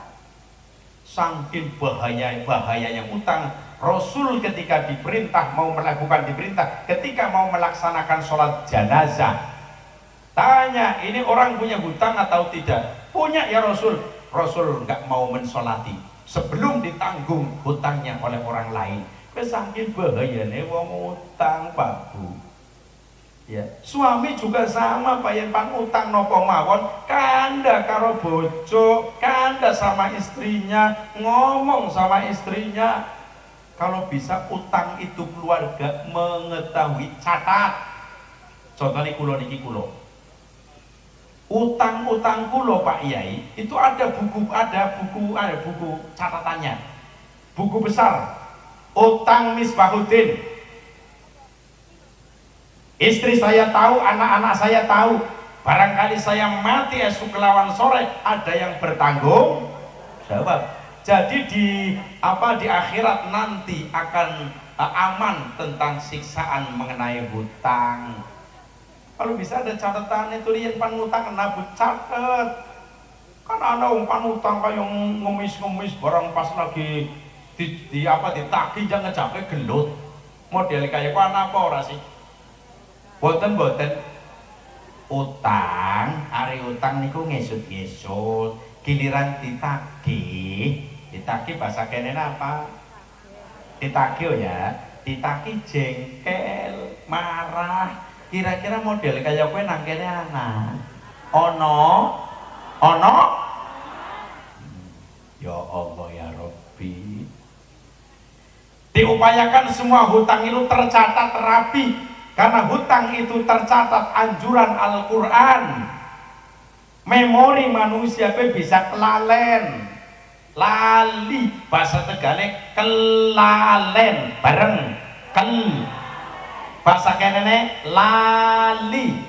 Saking bahayanya utang, Rasul ketika ketika mau melaksanakan sholat jenazah, tanya, ini orang punya hutang atau tidak? Punya ya Rasul. Rasul nggak mau mensolati sebelum ditanggung hutangnya oleh orang lain. Saking bahayane wong utang Pak Bu. Ya, suami juga sama Pak, yen pan utang napa mawon, kandha karo bojo, kandha sama istrinya, ngomong sama istrinya. Kalau bisa utang itu keluarga mengetahui, catat. Contohnya kula niki kula. Utang-utang kula Pak Yai, itu ada buku catatannya. Buku besar. Utang Misbahuddin. Istri saya tahu, anak-anak saya tahu. Barangkali saya mati esok kelawan sore, ada yang bertanggung jawab. Jadi di akhirat nanti akan aman tentang siksaan mengenai hutang. Kalau bisa ada catatan itu lihat panutang nabut catet. Kan ada umpan utang kayak ngemis-ngemis barang pas lagi ditagih jangan capek gelut. Model kayak apa ora sih? Boten utang, hari utang niku ngesut-ngesut, giliran ditagih bahasa kene apa? Ditagih ya, ditagih jengkel, marah. Kira-kira model kayak kowe nang kene ana. Ono? Ya Allah ya Rabbi. Diupayakan semua hutang itu tercatat rapi. karena hutang itu tercatat anjuran Al-Quran. Memori manusia bisa kelalen, lali, bahasa Tegale kelalen bareng kel, bahasa kenene lali,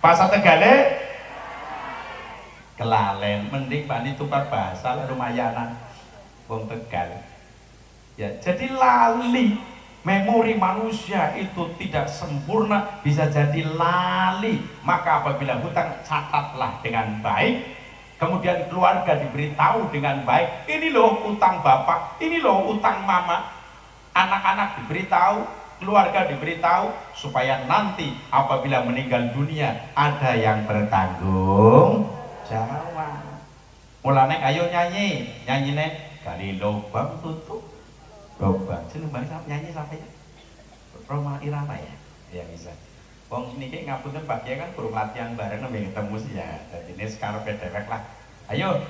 bahasa Tegale kelalen. Mending Pak tukar bahasa lumayanan wong Tegal ya. Jadi lali, memori manusia itu tidak sempurna, bisa jadi lali. Maka apabila hutang, catatlah dengan baik, kemudian keluarga diberitahu dengan baik, ini loh utang bapak, ini loh utang mama. Anak-anak diberitahu, keluarga diberitahu, supaya nanti apabila meninggal dunia ada yang bertanggung jawab. Mulane ayo nyanyi, nyanyine gali lubang tutup lubang. Jeneng nyanyi sampai Roma Irama ya, ya bisa. Wong niki ngapunten Pak Kiai kan kurang latihan bareng nembe ketemu sih ya. Dadi ini sekarepe dhewek lah. Ayo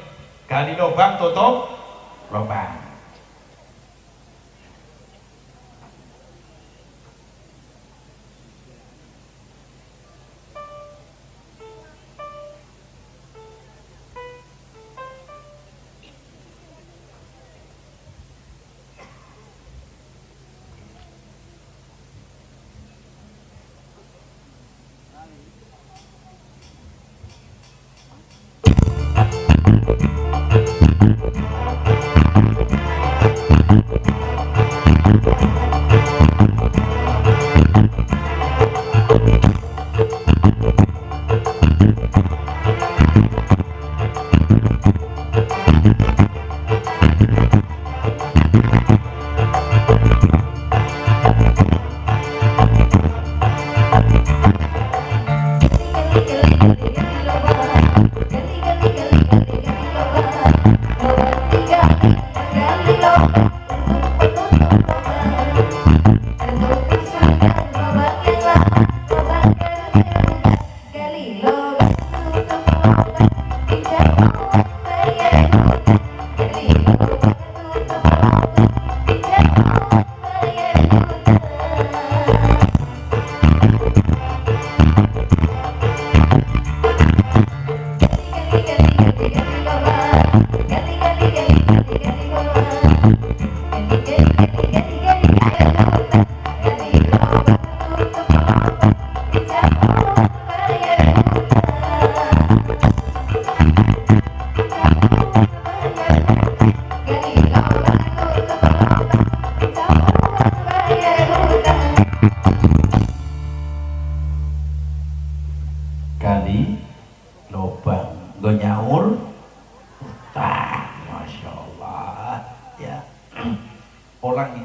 gali lubang tutup lubang.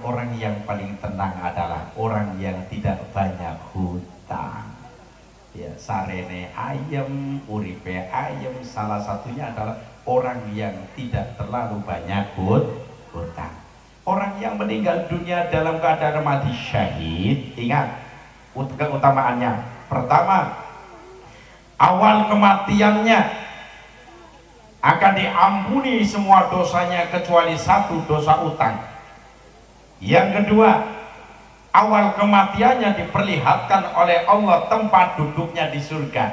Orang yang paling tenang adalah orang yang tidak banyak hutang. Ya, sarene ayem, uripe ayem. Salah satunya adalah orang yang tidak terlalu banyak hutang. Orang yang meninggal dunia dalam keadaan mati syahid, ingat keutamaannya. Pertama, awal kematiannya akan diampuni semua dosanya kecuali satu, dosa utang. Yang kedua, awal kematiannya diperlihatkan oleh Allah tempat duduknya di surga.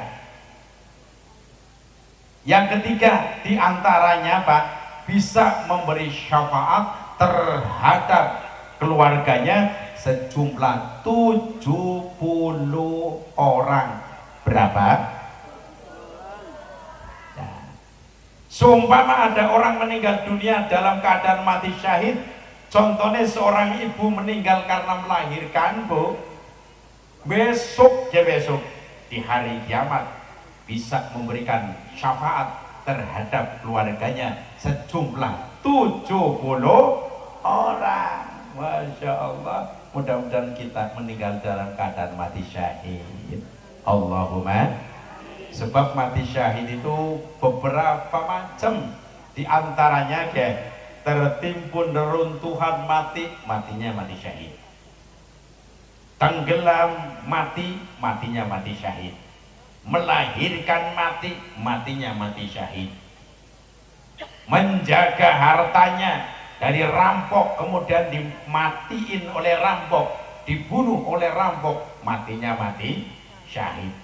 Yang ketiga, diantaranya Pak, bisa memberi syafaat terhadap keluarganya sejumlah 70 orang. Berapa? Nah, seumpama ada orang meninggal dunia dalam keadaan mati syahid. Contohnya seorang ibu meninggal karena melahirkan, Bu, besok di hari kiamat bisa memberikan syafaat terhadap keluarganya sejumlah 70 orang. Masya Allah, mudah-mudahan kita meninggal dalam keadaan mati syahid. Allahumma. Sebab mati syahid itu beberapa macam, diantaranya kayak tertimbun neruntuhan mati, matinya mati syahid. Tenggelam mati, matinya mati syahid. Melahirkan mati, matinya mati syahid. Menjaga hartanya dari rampok kemudian dimatiin oleh rampok, dibunuh oleh rampok, matinya mati syahid.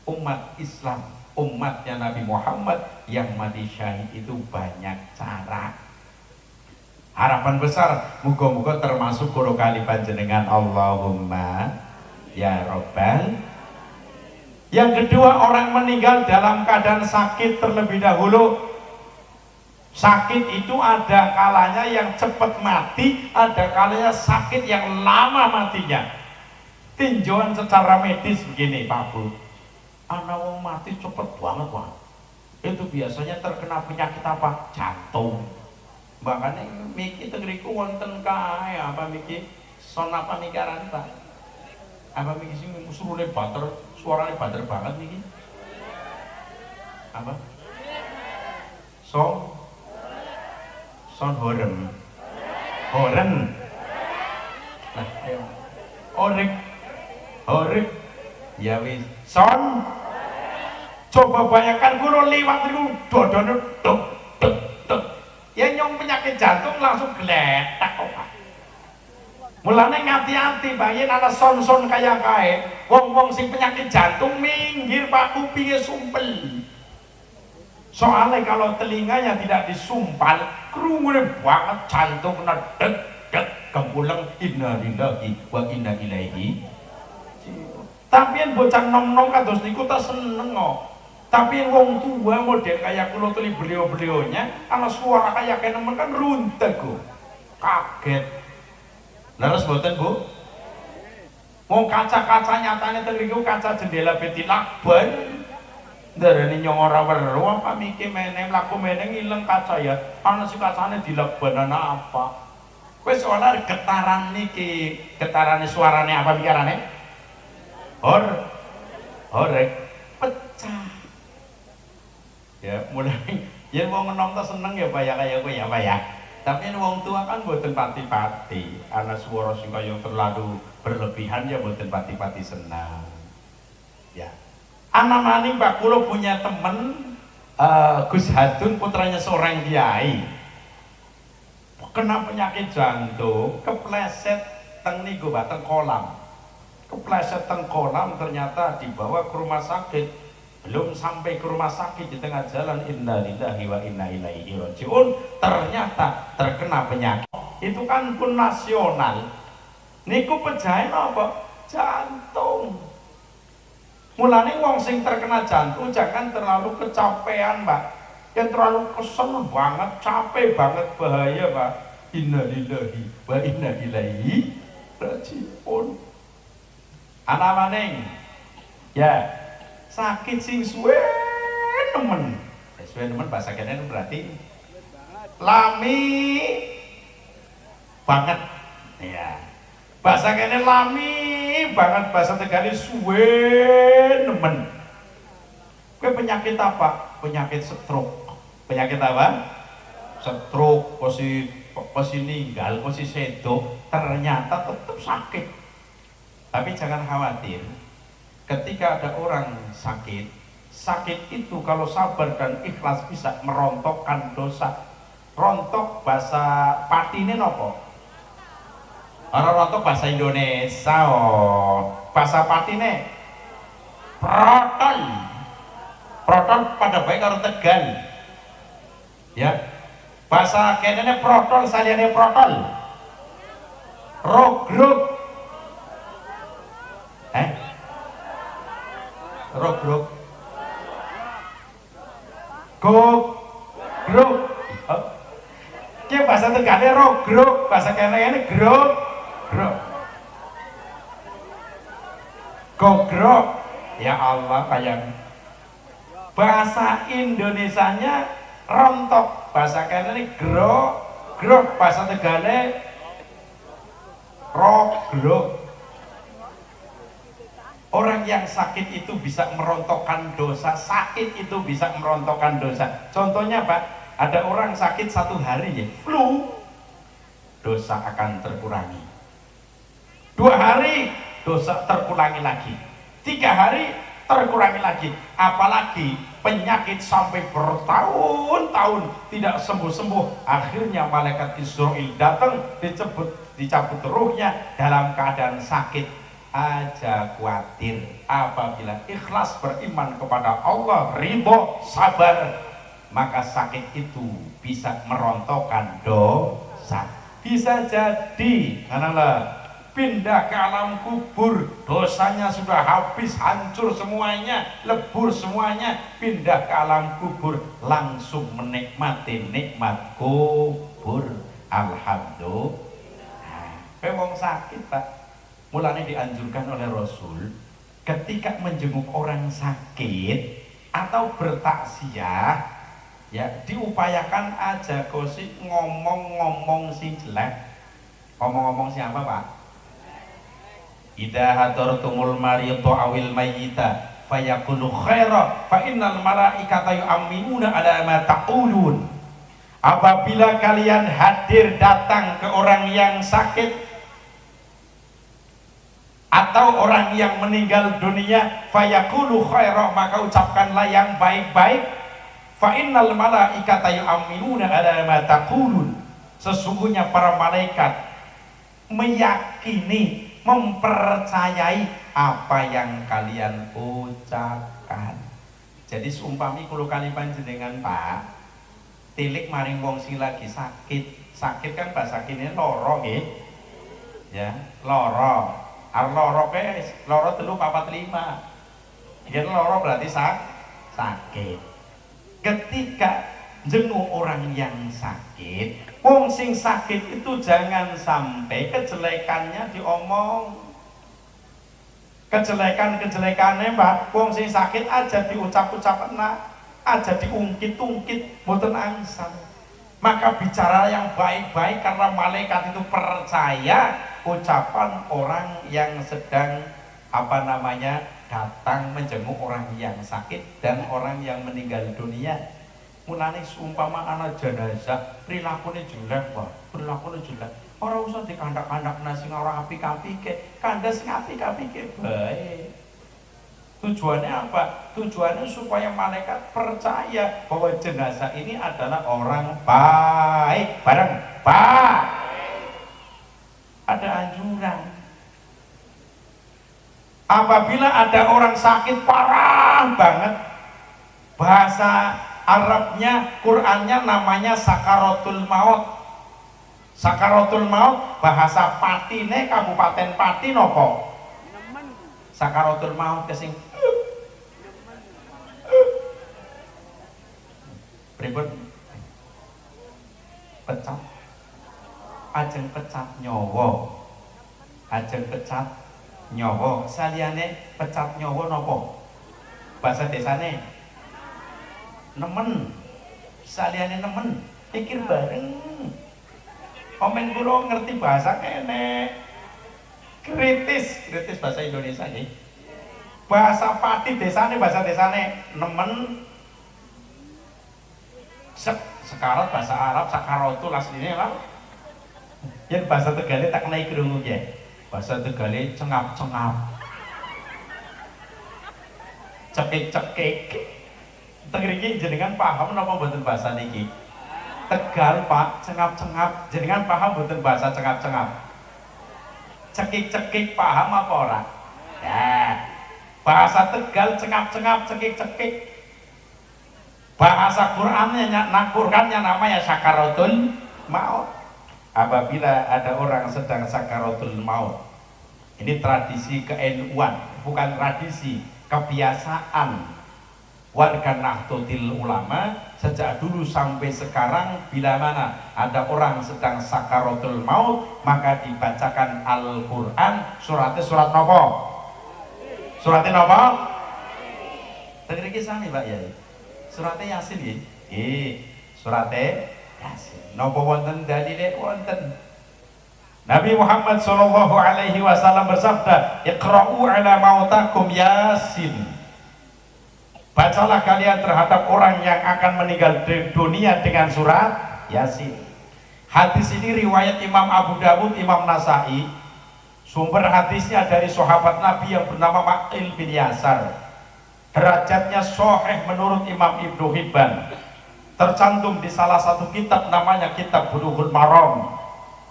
Umat Islam, umatnya Nabi Muhammad yang mati syahid itu banyak cara. Harapan besar muga-muga termasuk karo kali panjenengan, Allahumma ya Rabbal. Yang kedua, orang meninggal dalam keadaan sakit terlebih dahulu. Sakit itu ada kalanya yang cepat mati, ada kalanya sakit yang lama matinya. Tinjauan secara medis begini Pak Bu, anak wong mati cepet banget Pak, itu biasanya terkena penyakit apa? Jantung. Makanya miki tengriku wonten kae apa miki son apa miki aran Pak? Apa miki sing usulane bater, suarane bater banget miki? Apa? Son horen. Nah, ayo. Orek. Ya wis. Son. Coba bayangkan kulo liwat niku dodone duk. Ya nyong penyakit jantung langsung gletak kok Pak. Mulane ngati-ati bayin ana son-son kaya kae. Wong-wong sing penyakit jantung minggir Pak, kupinge sumpel. Soalnya kalau telinganya tidak disumpal, kerumunan banget jantung kena deg kempulang inna lillahi wa inna ilaihi. Tapi yang bocah nom-nom kados niku ta seneng kok. Tapi yang wong tua model kayak kulo teli beliau-beliaunya, ana suara kayak nemen kan runteg kok. Kaget. Leres mboten Bu? Wong kaca-kaca nyatane teng niku kaca jendela betilakban. Darane nyong ora weruh apa miki meneh mlaku meneh ileng kaca ya. Ana si kacane dilekban ana apa. Wis ora getaran niki, getarane suarane apa pikarane? Horek pecah. Ya mulai yen wong enom ta seneng ya Pak ya kaya kowe ya Pak ya. Tapi wong tua kan mboten pati-pati. Ana swara sing kaya terlalu berlebihan ya mboten pati-pati senang. Ya. Anak maning Pak Kulo punya temen Gus Hadun, putranya seorang kiai, kena penyakit jantung, kepleset teng niku Pak, teng kolam. Kepleset teng kolam, ternyata dibawa ke rumah sakit. Belum sampai ke rumah sakit, di tengah jalan inna lillahi wa inna ilaihi rajiun, ternyata terkena penyakit. Itu kan pun nasional. Niku pejahe apa? Jantung. Mulane wong sing terkena jantung jangan terlalu kecapean Pak. Yang terlalu kesel banget, capek banget, bahaya Pak. Inna lillahi wa inna ilaihi rajiun. Ana maning ya sakit sing suwe nemen. Suwe nemen bahasa kene berarti lami banget ya. Bahasa kene lami banget, bahasa Tegal suwe nemen. Kowe penyakit apa? Penyakit stroke. Penyakit apa? Stroke, posisi ninggal, posisi sedo, ternyata tetap sakit. Tapi jangan khawatir. Ketika ada orang sakit, sakit itu kalau sabar dan ikhlas bisa merontokkan dosa. Rontok bahasa patine nopo? Orang rontok bahasa Indonesia, bahasa patine protol pada baik karo Tegal ya. Bahasa kenene protol saliyane protol rogrog rogrog gogrog ki bahasa Tegale rogrog, bahasa kenene grog gogrok. Ya Allah, kayak bahasa Indonesianya rontok, bahasa kene grok, bahasa Tegale rogrok. Orang yang sakit itu bisa merontokkan dosa, sakit itu bisa merontokkan dosa. Contohnya Pak, ada orang sakit 1 hari ya, flu, dosa akan terkurangi. 2 hari dosa terkurangi lagi, 3 hari terkurangi lagi. Apalagi penyakit sampai bertahun-tahun tidak sembuh-sembuh, akhirnya malaikat Israil datang, dicabut ruhnya dalam keadaan sakit. Aja khawatir, apabila ikhlas beriman kepada Allah, ridho, sabar, maka sakit itu bisa merontokkan dosa. Bisa jadi karena pindah ke alam kubur, dosanya sudah habis, hancur semuanya, lebur semuanya, pindah ke alam kubur, langsung menikmati nikmat kubur. Alhamdulillah. Wong sakit Pak, mulanya dianjurkan oleh Rasul ketika menjenguk orang sakit atau bertaksiah, ya diupayakan aja kosi ngomong-ngomong si jelek. Ngomong-ngomong siapa Pak? Idza hadartumul mariyata awil mayyita fayakunu khaira fa innal malaikata yu'minuna ala ma taqulun. Apabila kalian hadir datang ke orang yang sakit atau orang yang meninggal dunia, fayaqulu khaira, maka ucapkanlah yang baik-baik. Fa innal malaikata yu'minuna ala ma taqulun. Sesungguhnya para malaikat meyakini, mempercayai apa yang kalian ucapkan. Jadi seumpami kulo kali panjenengan Pak, tilik maring wong sing lagi sakit. Sakit kan bahasa kene loro nggih. Ya, loro. Loro ke loro 3 4 5. Yen loro berarti sakit. Ketika jenguk orang yang sakit, wong sing sakit itu jangan sampai kejelekannya diomong. Kejelekannya Mbak, wong sing sakit aja diucap-ucap enak, aja diungkit-ungkit, mboten angsal. Maka bicara yang baik-baik karena malaikat itu percaya ucapan orang yang sedang datang menjenguk orang yang sakit dan orang yang meninggal dunia. Mulane seumpama anak jenazah perilakunya jelek Pak, perilakunya jelek. Ora usah dikandak-kandak sing ora apik-apike, kandha sing apik-apike bae. Tujuannya apa? Tujuannya supaya malaikat percaya bahwa jenazah ini adalah orang baik. Bareng baik. Ada anjuran. Apabila ada orang sakit parah banget, bahasa Arabnya, Qurannya namanya sakaratul maut. Sakaratul maut bahasa Patine Kabupaten Pati nopo? Sakaratul maut kesing pripun? Pecat. Ajeng pecat nyawa. Ajeng pecat nyawa. Saliyane pecat nyawa nopo? Bahasa desane nemen. Saliyane nemen pikir bareng. Komen kula ngerti bahasa kene. Kritis bahasa Indonesia nih. Bahasa Pati desane, bahasa desane nemen. Sekarat bahasa Arab sakarotu asline lah. Yen bahasa Tegale tak kenai krungu ya. Bahasa Tegale cengap-cengap. Cekik-cekik. Teng mriki jenengan paham napa mboten bahasa niki? Tegal Pak, cengap-cengap. Jenengan paham mboten bahasa cengap-cengap? Cekik-cekik paham apa ora? Ya. Bahasa Tegal cengap-cengap, cekik-cekik. Bahasa Qurannya namanya sakaratul maut. Apabila ada orang sedang sakaratul maut, ini tradisi ke-NU-an, bukan tradisi, kebiasaan warga Nahdlatul Ulama sejak dulu sampai sekarang. Bila mana ada orang sedang sakaratul maut, maka dibacakan Al-Quran. Suratnya surat nopo? Suratnya nopo? Tengeri sami Pak ya. Suratnya Yasin ya. Suratnya Yasin. Nopo wonten dalile wonten. Nabi Muhammad sallallahu alaihi wasallam bersabda, "Iqra'u ala mautakum Yasin." Bacalah kalian terhadap orang yang akan meninggal dunia dengan surat Yasin. Hadis ini riwayat Imam Abu Dawud, Imam Nasai. Sumber hadisnya dari sahabat Nabi yang bernama Ma'il bin Yasar. derajatnya sahih menurut Imam Ibnu Hibban, tercantum di salah satu kitab namanya Kitab Bulughul Maram.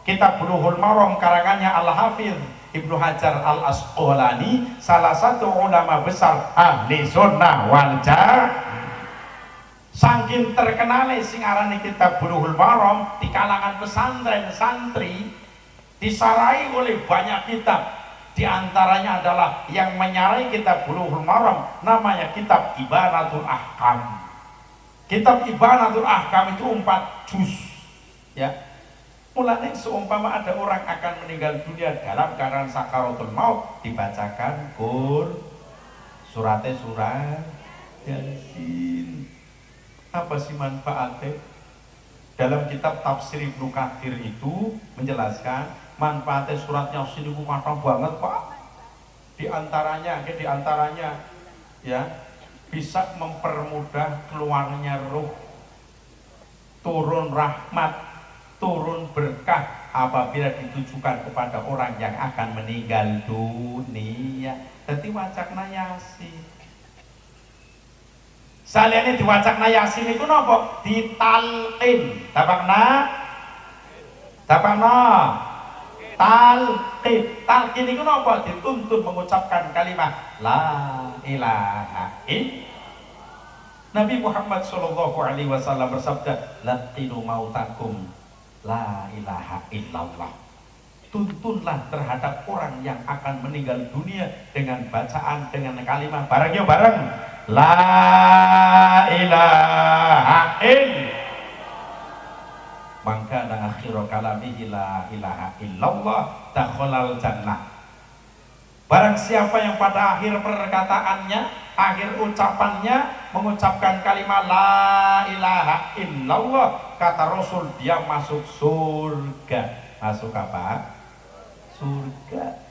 Kitab Bulughul Maram karangannya Al-Hafidz Ibnu Hajar Al-Asqalani, salah satu ulama besar ahli sunnah wal jamaah. Saking terkenal sing arane Kitab Bulughul Maram di kalangan pesantren santri, disarai oleh banyak kitab. Di antaranya adalah yang menyarai Kitab Bulughul Maram namanya Kitab Ibanatul Ahkam. Kitab Ibanatul Ahkam itu 4 juz, ya. Mulanya seumpama ada orang akan meninggal dunia dalam keadaan sakaratul maut, dibacakan surat Yasin. Apa sih manfaatnya? Dalam kitab tafsir Ibnu Katsir itu menjelaskan manfaatnya surat Yasin itu matang banget, Pak. Di antaranya ya, bisa mempermudah keluarnya ruh, turun rahmat, turun berkah apabila ditujukan kepada orang yang akan meninggal dunia. Jadi wacakna Yasin. Saliyane diwacakna Yasin iku napa? Ditalqin. Tapakna talqin. Talqin iku napa? Dituntun mengucapkan kalimat la ilaha illallah. Nabi Muhammad sallallahu alaihi wasallam bersabda, laqinu mautakum la ilaha illallah. Tuntunlah terhadap orang yang akan meninggal dunia dengan bacaan, dengan kalimat bareng la ilaha illallah. Maka akhiru kalamihi la ilaha illallah dakhalal jannah. Barang siapa yang pada akhir perkataannya, akhir ucapannya mengucapkan kalimat la ilaha illallah, kata Rasul, dia masuk surga. Masuk apa? Surga.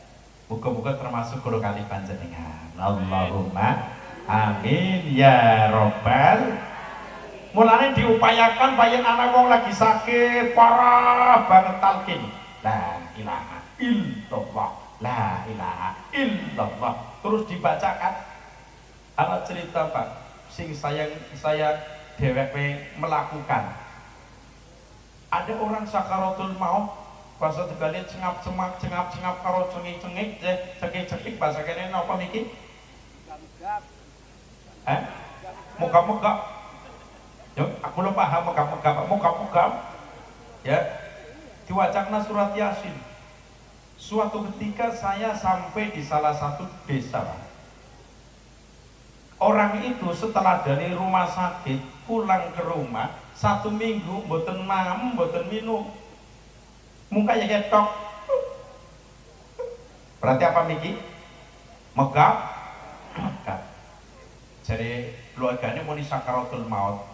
Muga-muga termasuk kalau kali panjenengan. Allahumma amin ya robbal. Mulanya diupayakan bayan anak wong lagi sakit parah banget talqin la ilaha illallah, la ilaha illallah, terus dibacakan. Ana cerita Pak, sing saya dhewek melakukan. Ada orang sakaratul maut pas tegale cengap karo cengik cekik bahasa kene napa niki? Muka-muka. Yo, aku lupa paham muka-muka. Ya. Diwacakna surat Yasin. Suatu ketika saya sampai di salah satu desa. Orang itu setelah dari rumah sakit pulang ke rumah 1 minggu mboten mangan, mboten minum. Mukanya ketok. Berarti apa Miki? Megap. Jadi keluarganya mau sakaratul maut.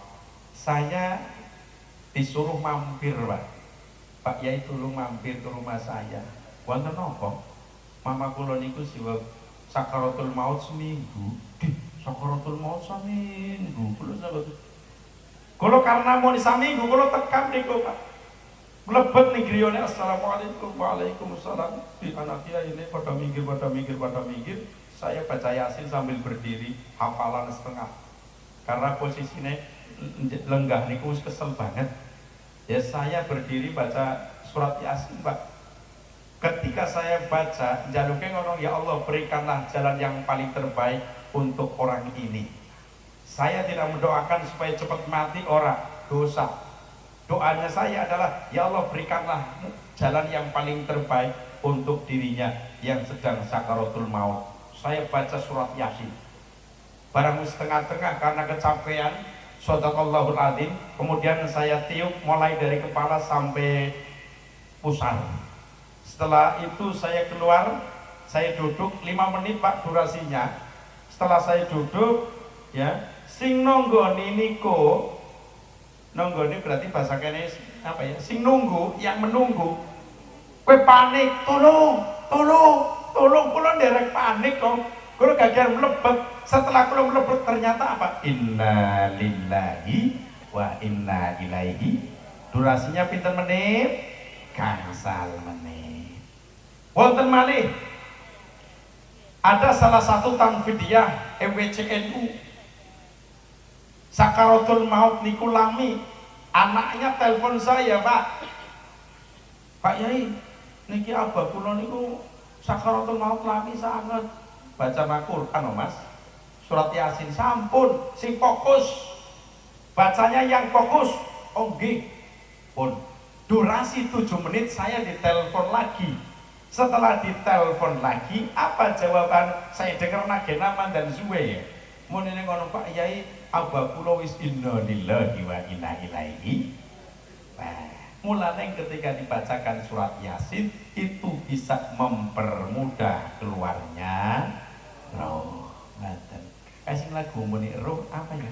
Saya disuruh mampir, Pak Yai tolong mampir ke rumah saya. Wonten napa? Mama kula niku siwa sakaratul maut seminggu. Sakaratul maut seminggu. Kula karena mau seminggu kula tekan niku, Pak. Mlebet ning griyane assalamualaikum waalaikumsalam. Di anaknya ini pada minggir. Saya baca Yasin sambil berdiri, hafalan setengah. Karena posisinya lenggah niku kesel banget. Ya saya berdiri baca surat Yasin, Pak. Ketika saya baca, jaluknya ngomong, ya Allah berikanlah jalan yang paling terbaik untuk orang ini. Saya tidak mendoakan supaya cepat mati orang dosa. Doanya saya adalah, ya Allah berikanlah jalan yang paling terbaik untuk dirinya yang sedang sakaratul maut. Saya baca surat Yasin. Barang setengah-tengah karena kecapean, Shadaqallahul Adzim, kemudian saya tiup mulai dari kepala sampai pusar. Setelah itu saya keluar, saya duduk 5 menit Pak durasinya. Setelah saya duduk, ya, sing nonggoni niku, nonggoni berarti bahasa kene apa ya? Sing nunggu, yang menunggu. Kowe panik, tolong, kula nderek panik kok. Kula gagal mlebet. Setelah kula mlebet ternyata apa? Inna lillahi wa inna ilaihi. Durasinya pinten menit? Gangsal menit. Wonten malih Ada salah satu tanfidiyah MWCNU sakaratul maut niku lami, anaknya telepon saya, Pak Yai, niki abah kula niku sakaratul maut lami sangat. Baca Al-Qur'an Mas, surat Yasin sampun sing fokus, bacanya yang fokus. Oh nggih pun, durasi 7 menit saya ditelepon lagi. Setelah ditelepon lagi, apa jawaban? Saya dengar nagena dan suwe ya. Mun ini ngono Pak Yai, abah kula wis inna lillahi wa inna ilaihi. Mulanya ketika dibacakan surat Yasin itu bisa mempermudah keluarnya roh. Kasih lagu muni roh apa ya?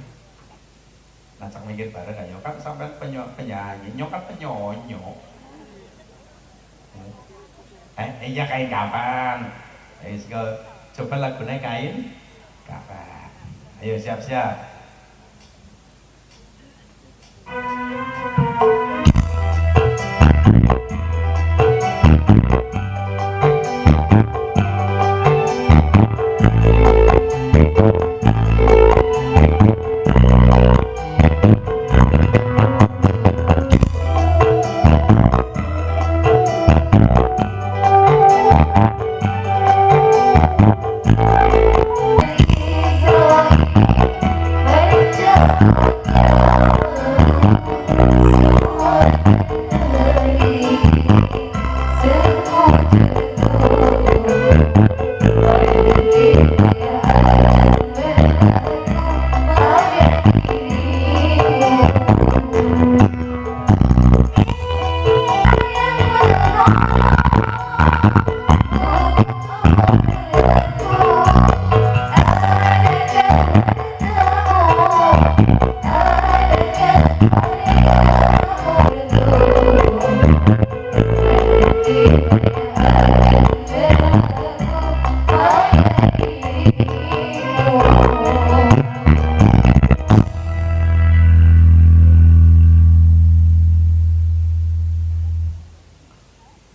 Nacak mikir bareng ayo kan sampai penyanyi, nyokap penyonyo. Iya kain kapan? Coba lagunya kain kapan? Ayo siap-siap.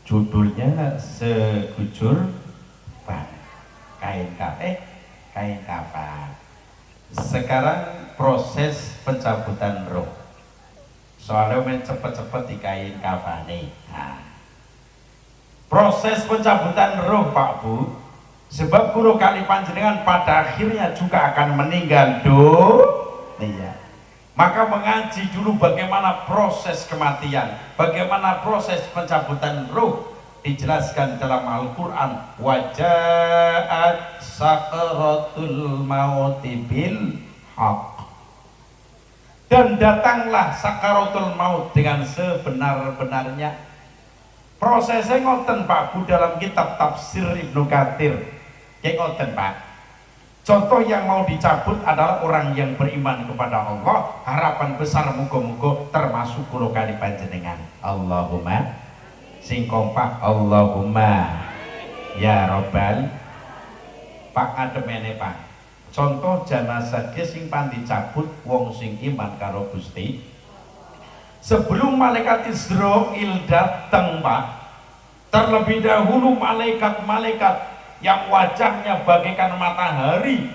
Judulnya Segujur kain kafan. Sekarang proses pencabutan roh. Soalnya main cepet-cepet di kain kafan nih. Proses pencabutan roh Pak Bu, sebab guru kali panjenengan pada akhirnya juga akan meninggal dunia. Maka mengaji dulu bagaimana proses kematian, bagaimana proses pencabutan ruh, dijelaskan dalam Al-Quran. Waja'at sakaratul mauti bil haq, dan datanglah sakaratul maut dengan sebenar-benarnya. Prosesnya ngoten Pak Bu, dalam kitab tafsir Ibnu Katsir ya ngoten Pak. Contoh yang mau dicabut adalah orang yang beriman kepada Allah. Harapan besar muga-muga termasuk kula kali panjenengan. Allahumma sing kompak Allahumma ya robbal. Pak ademene Pak, contoh jenazah sing pan dicabut wong sing iman karo Gusti. Sebelum malaikat Israil datang Pak, terlebih dahulu malaikat-malaikat yang wajahnya bagaikan matahari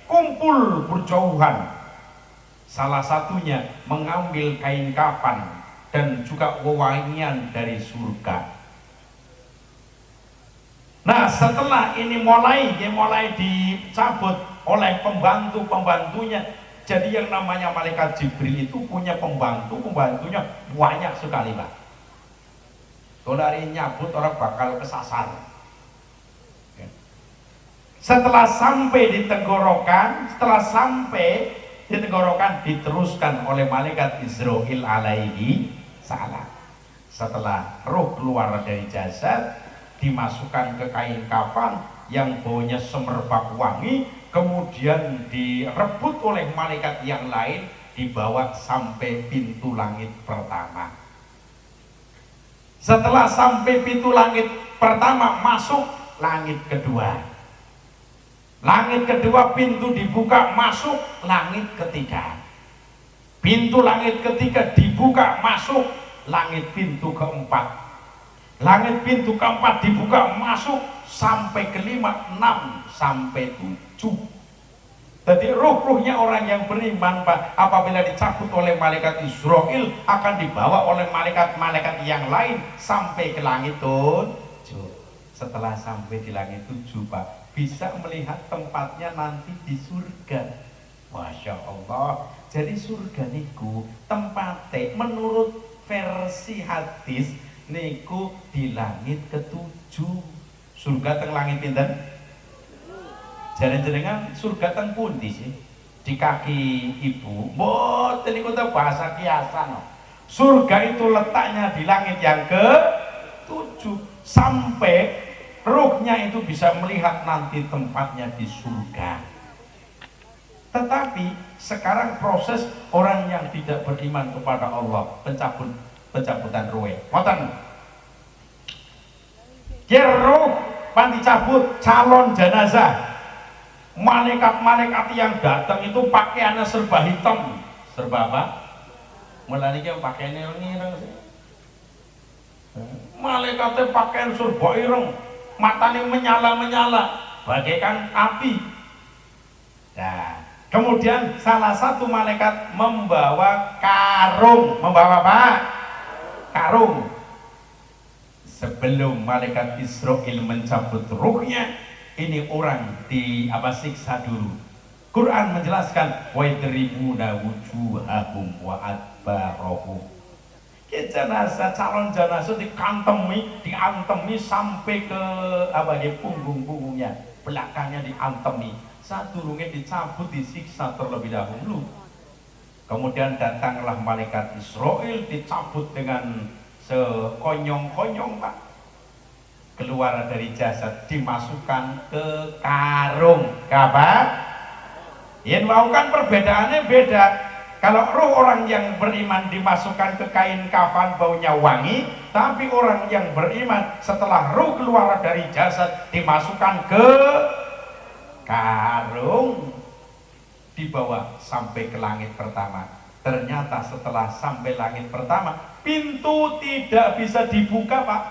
kumpul berjauhan. Salah satunya mengambil kain kafan dan juga wewangian dari surga. Nah setelah ini mulai dicabut oleh pembantu-pembantunya. Jadi yang namanya malaikat Jibril itu punya pembantunya banyak sekali Pak. Kalau hari nyabut orang bakal kesasar. Setelah sampai di tenggorokan, diteruskan oleh malaikat Israil alaihi salam. Setelah roh keluar dari jasad, dimasukkan ke kain kafan yang baunya semerbak wangi, kemudian direbut oleh malaikat yang lain, dibawa sampai pintu langit pertama. Setelah sampai pintu langit pertama, masuk langit kedua. Langit kedua pintu dibuka, masuk langit ketiga. Pintu langit ketiga dibuka, masuk langit pintu keempat. Langit pintu keempat dibuka, masuk sampai kelima, 6 sampai 7. Jadi ruh-ruhnya orang yang beriman Pak, apabila dicabut oleh malaikat Israel akan dibawa oleh malaikat-malaikat yang lain sampai ke langit 7. Setelah sampai di langit 7 Pak, bisa melihat tempatnya nanti di surga. Masya Allah. Jadi surga niku tempatnya menurut versi hadis niku di langit ke-7. Surga teng langit pinten? Jalan-jalan surga teng pundi sih? Di kaki ibu. Mboten niku teh bahasa kiasan. Surga itu letaknya di langit yang ke-7 sampai ruhnya itu bisa melihat nanti tempatnya di surga. Tetapi sekarang proses orang yang tidak beriman kepada Allah, pencabutan ruh. Ngoten. Ruh pan dicabut calon jenazah. Malaikat-malaikat yang datang itu pakaiannya serba hitam. Serba apa? Mulane iki pakaiannya ireng-ireng sih. Malaikatnya pakaian serba ireng, matanya menyala-menyala bagaikan api. Nah, kemudian salah satu malaikat membawa karung. Membawa apa? Karung. Sebelum malaikat Israel mencabut ruhnya, ini orang siksa dulu. Quran menjelaskan wa yadribuna wujuhahum wa adbarahum. Jenazah, calon jenazah diantemi sampai ke punggung-punggungnya, belakangnya diantemi. Sadurunge dicabut disiksa terlebih dahulu. Kemudian datanglah malaikat Israel dicabut dengan sekonyong-konyong Pak. Keluar dari jasad dimasukkan ke karung. Kapan? Yen mau kan perbedaannya beda. Kalau ruh orang yang beriman dimasukkan ke kain kafan baunya wangi, tapi orang yang beriman setelah ruh keluar dari jasad dimasukkan ke karung, dibawa sampai ke langit pertama. Ternyata setelah sampai langit pertama, pintu tidak bisa dibuka Pak.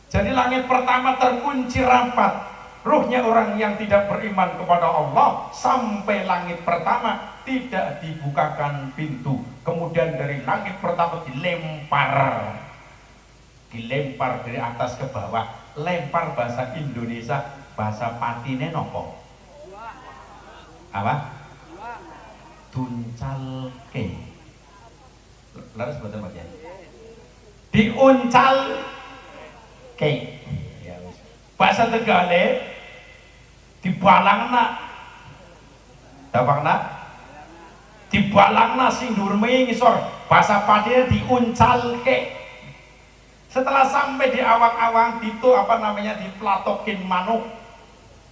Jadi langit pertama terkunci rapat. Ruhnya orang yang tidak beriman kepada Allah sampai langit pertama tidak dibukakan pintu. Kemudian dari langit pertama dilempar dari atas ke bawah. Lempar bahasa Indonesia, bahasa patine nopo? Apa? Tuncalke. Laras betul Pak Kiai. Diuncal ke. Ya, bahasa Tegale dibalangna. Dapakna? Dibalangna sing dhuwur ngisor. Bahasa patine diuncalke. Setelah sampai di awang-awang itu diplatokin manuk.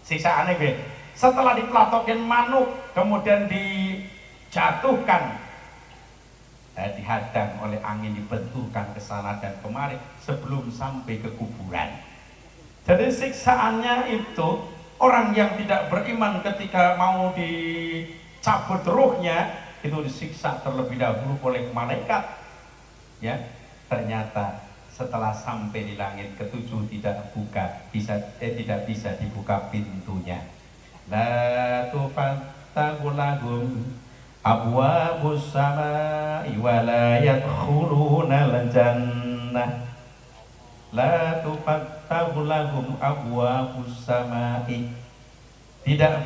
Siksaane nggih. Setelah diplatokin manuk, kemudian dijatuhkan, dihadang oleh angin, dibenturkan ke sana dan kemari sebelum sampai ke kuburan. Jadi siksaannya itu orang yang tidak beriman ketika mau dicabut ruhnya itu disiksa terlebih dahulu oleh malaikat. Ya, ternyata setelah sampai di langit ke-7 tidak bisa dibuka pintunya. La tufattahu lahum abwabus samaa'i wa la yadkhuluna al-jannah. La tufattahu lahum abwabus samaa'i. Tidak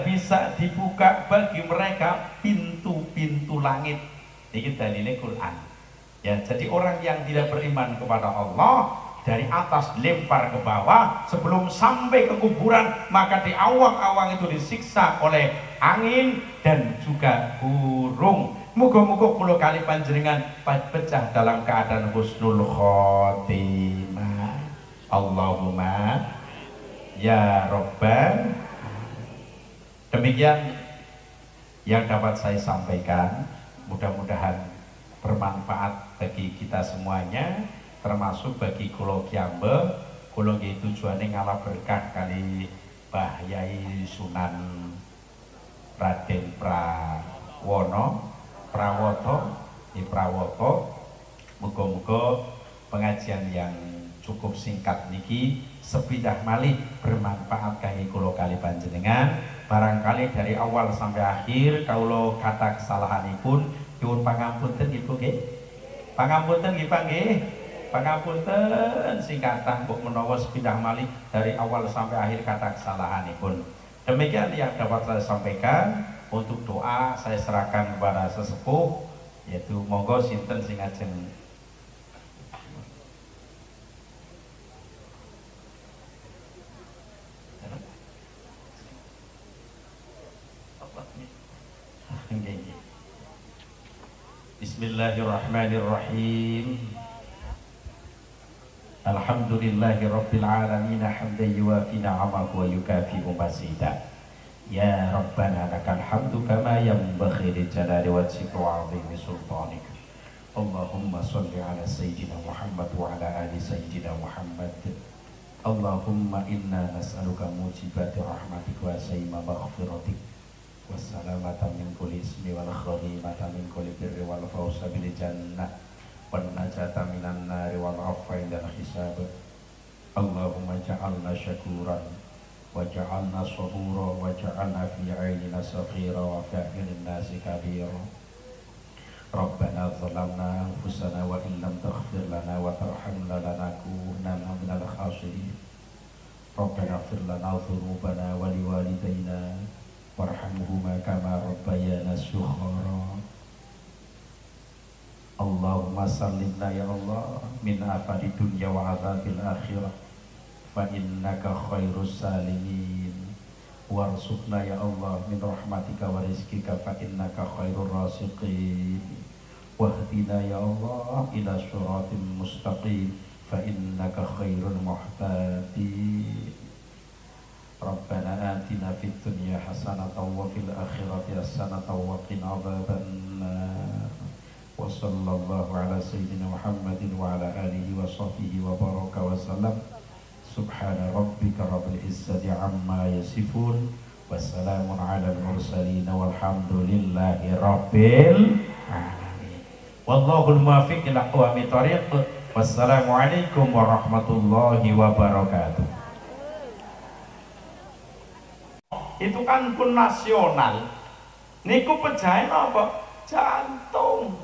bisa dibuka bagi mereka pintu-pintu langit. Ini dalilnya Quran. Ya, jadi orang yang tidak beriman kepada Allah dari atas dilempar ke bawah, sebelum sampai ke kuburan maka di awang-awang itu disiksa oleh angin dan juga burung. Muga-muga kula kali panjenengan pecah dalam keadaan husnul khotimah. Allahumma ya Rabbal. Demikian yang dapat saya sampaikan, mudah-mudahan bermanfaat bagi kita semuanya, termasuk bagi kulo Kyambe. Kulo nggih tujuane ngalah berkah kali Mbah Yai Sunan Raden Prawoto. Muga-muga pengajian yang cukup singkat niki sepidah malih bermanfaat kangge kula kali panjenengan. Barangkali dari awal sampai akhir kawula kata kesalahanipun nyuwun pangapunten ibu nggih. Pangapunten nggih Pak nggih. Pangapunten singkatan mbok menawa sepidah malih dari awal sampai akhir kata kesalahanipun. Demikian yang dapat saya sampaikan. Untuk doa saya serahkan kepada sesepuh, yaitu monggo sinten sing ajeng. Bismillahirrahmanirrahim. Alhamdulillahi rabbil alamin hamdan yuwafi ni'amahu wa yukafi'u mazida. Ya Rabbana lakal hamdu kama yanbaghi li jalali wajhika wa 'azimi sultanik. Allahumma shalli ala sayyidina Muhammad wa ala ali sayyidina Muhammad. Allahumma inna nas'aluka mujibati rahmatik wa sayma maghfiratik wassalamata min kulli ismi wal khalimata min kulli birri wal fawza bil jannah wan najata minan nari wal afwa indal hisab. Allahumma ja'alna syakuran waja'alna sabura waja'alna fi aynina saghira wa fi a'yunin nasi kabira. Rabbana zalamna anfusana wa in lam taghfir lana wa tarhamna lanakunanna minal khasirin. Rabbana ighfir lana dhunubana wa liwalidayna warhamhuma kama rabbayana shighara. Allahumma sallimna ya Allah min afati dunya wa adzabil akhirah fa innaka khairus salimin. Warzuqna ya Allah min rahmatika wa rizqika fa innaka khairur raziqin. Wahdina ya Allah ila siratal mustaqim fa innaka khairul muhtadin. Rabbana atina fid dunya hasanatan wa fil akhirati hasanatan wa qina adzabannar. Wa sallallahu ala sayyidina Muhammadin wa ala alihi wa sahbihi wa baraka wa sallam. Subhana rabbika rabbil izzati amma yasifun wassalamun ala al-mursalin walhamdulillahi rabbil alamin. Wallahul muwaffiq ila aqwamit thoriq. Wassalamualaikum warahmatullahi wabarakatuh. Itu kan pun nasional. Niku pejahe apa? Jantung.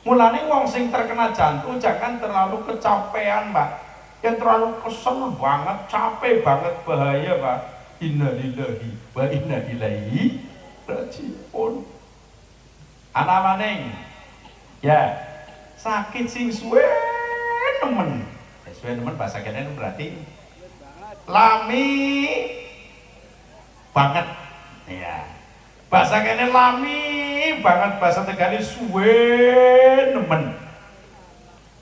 Mulane wong sing terkena jantung jangan terlalu kecapean, Mbak. Yang terlalu kesel banget, capek banget, bahaya Pak. Innalillahi wa inna ilaihi raji'un. Ana maning ya sakit sing suwe nemen. Suwe nemen bahasa kene berarti lami banget ya. Bahasa kene lami banget, bahasa Tegale suwe nemen.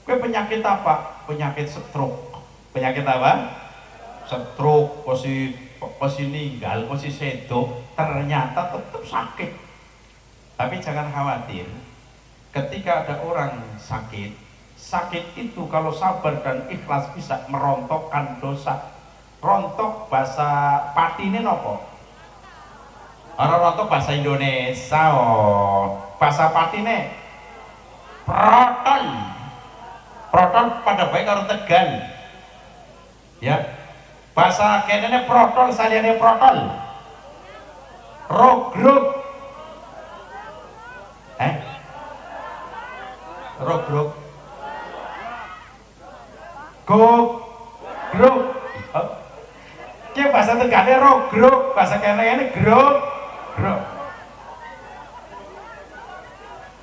Kowe penyakit apa? Penyakit stroke. Penyakit apa? Stroke, posisi ninggal, posisi sedo, ternyata tetap sakit. Tapi jangan khawatir. Ketika ada orang sakit, sakit itu kalau sabar dan ikhlas bisa merontokkan dosa. Rontok bahasa patine nopo? Orang rontok bahasa Indonesia, bahasa patine protol. Protol pada baik karo Tegal ya, bahasa kenene protol saliyane protol rogrog rogrog gogrog ki bahasa Tegale rogrog, bahasa kenene grog grog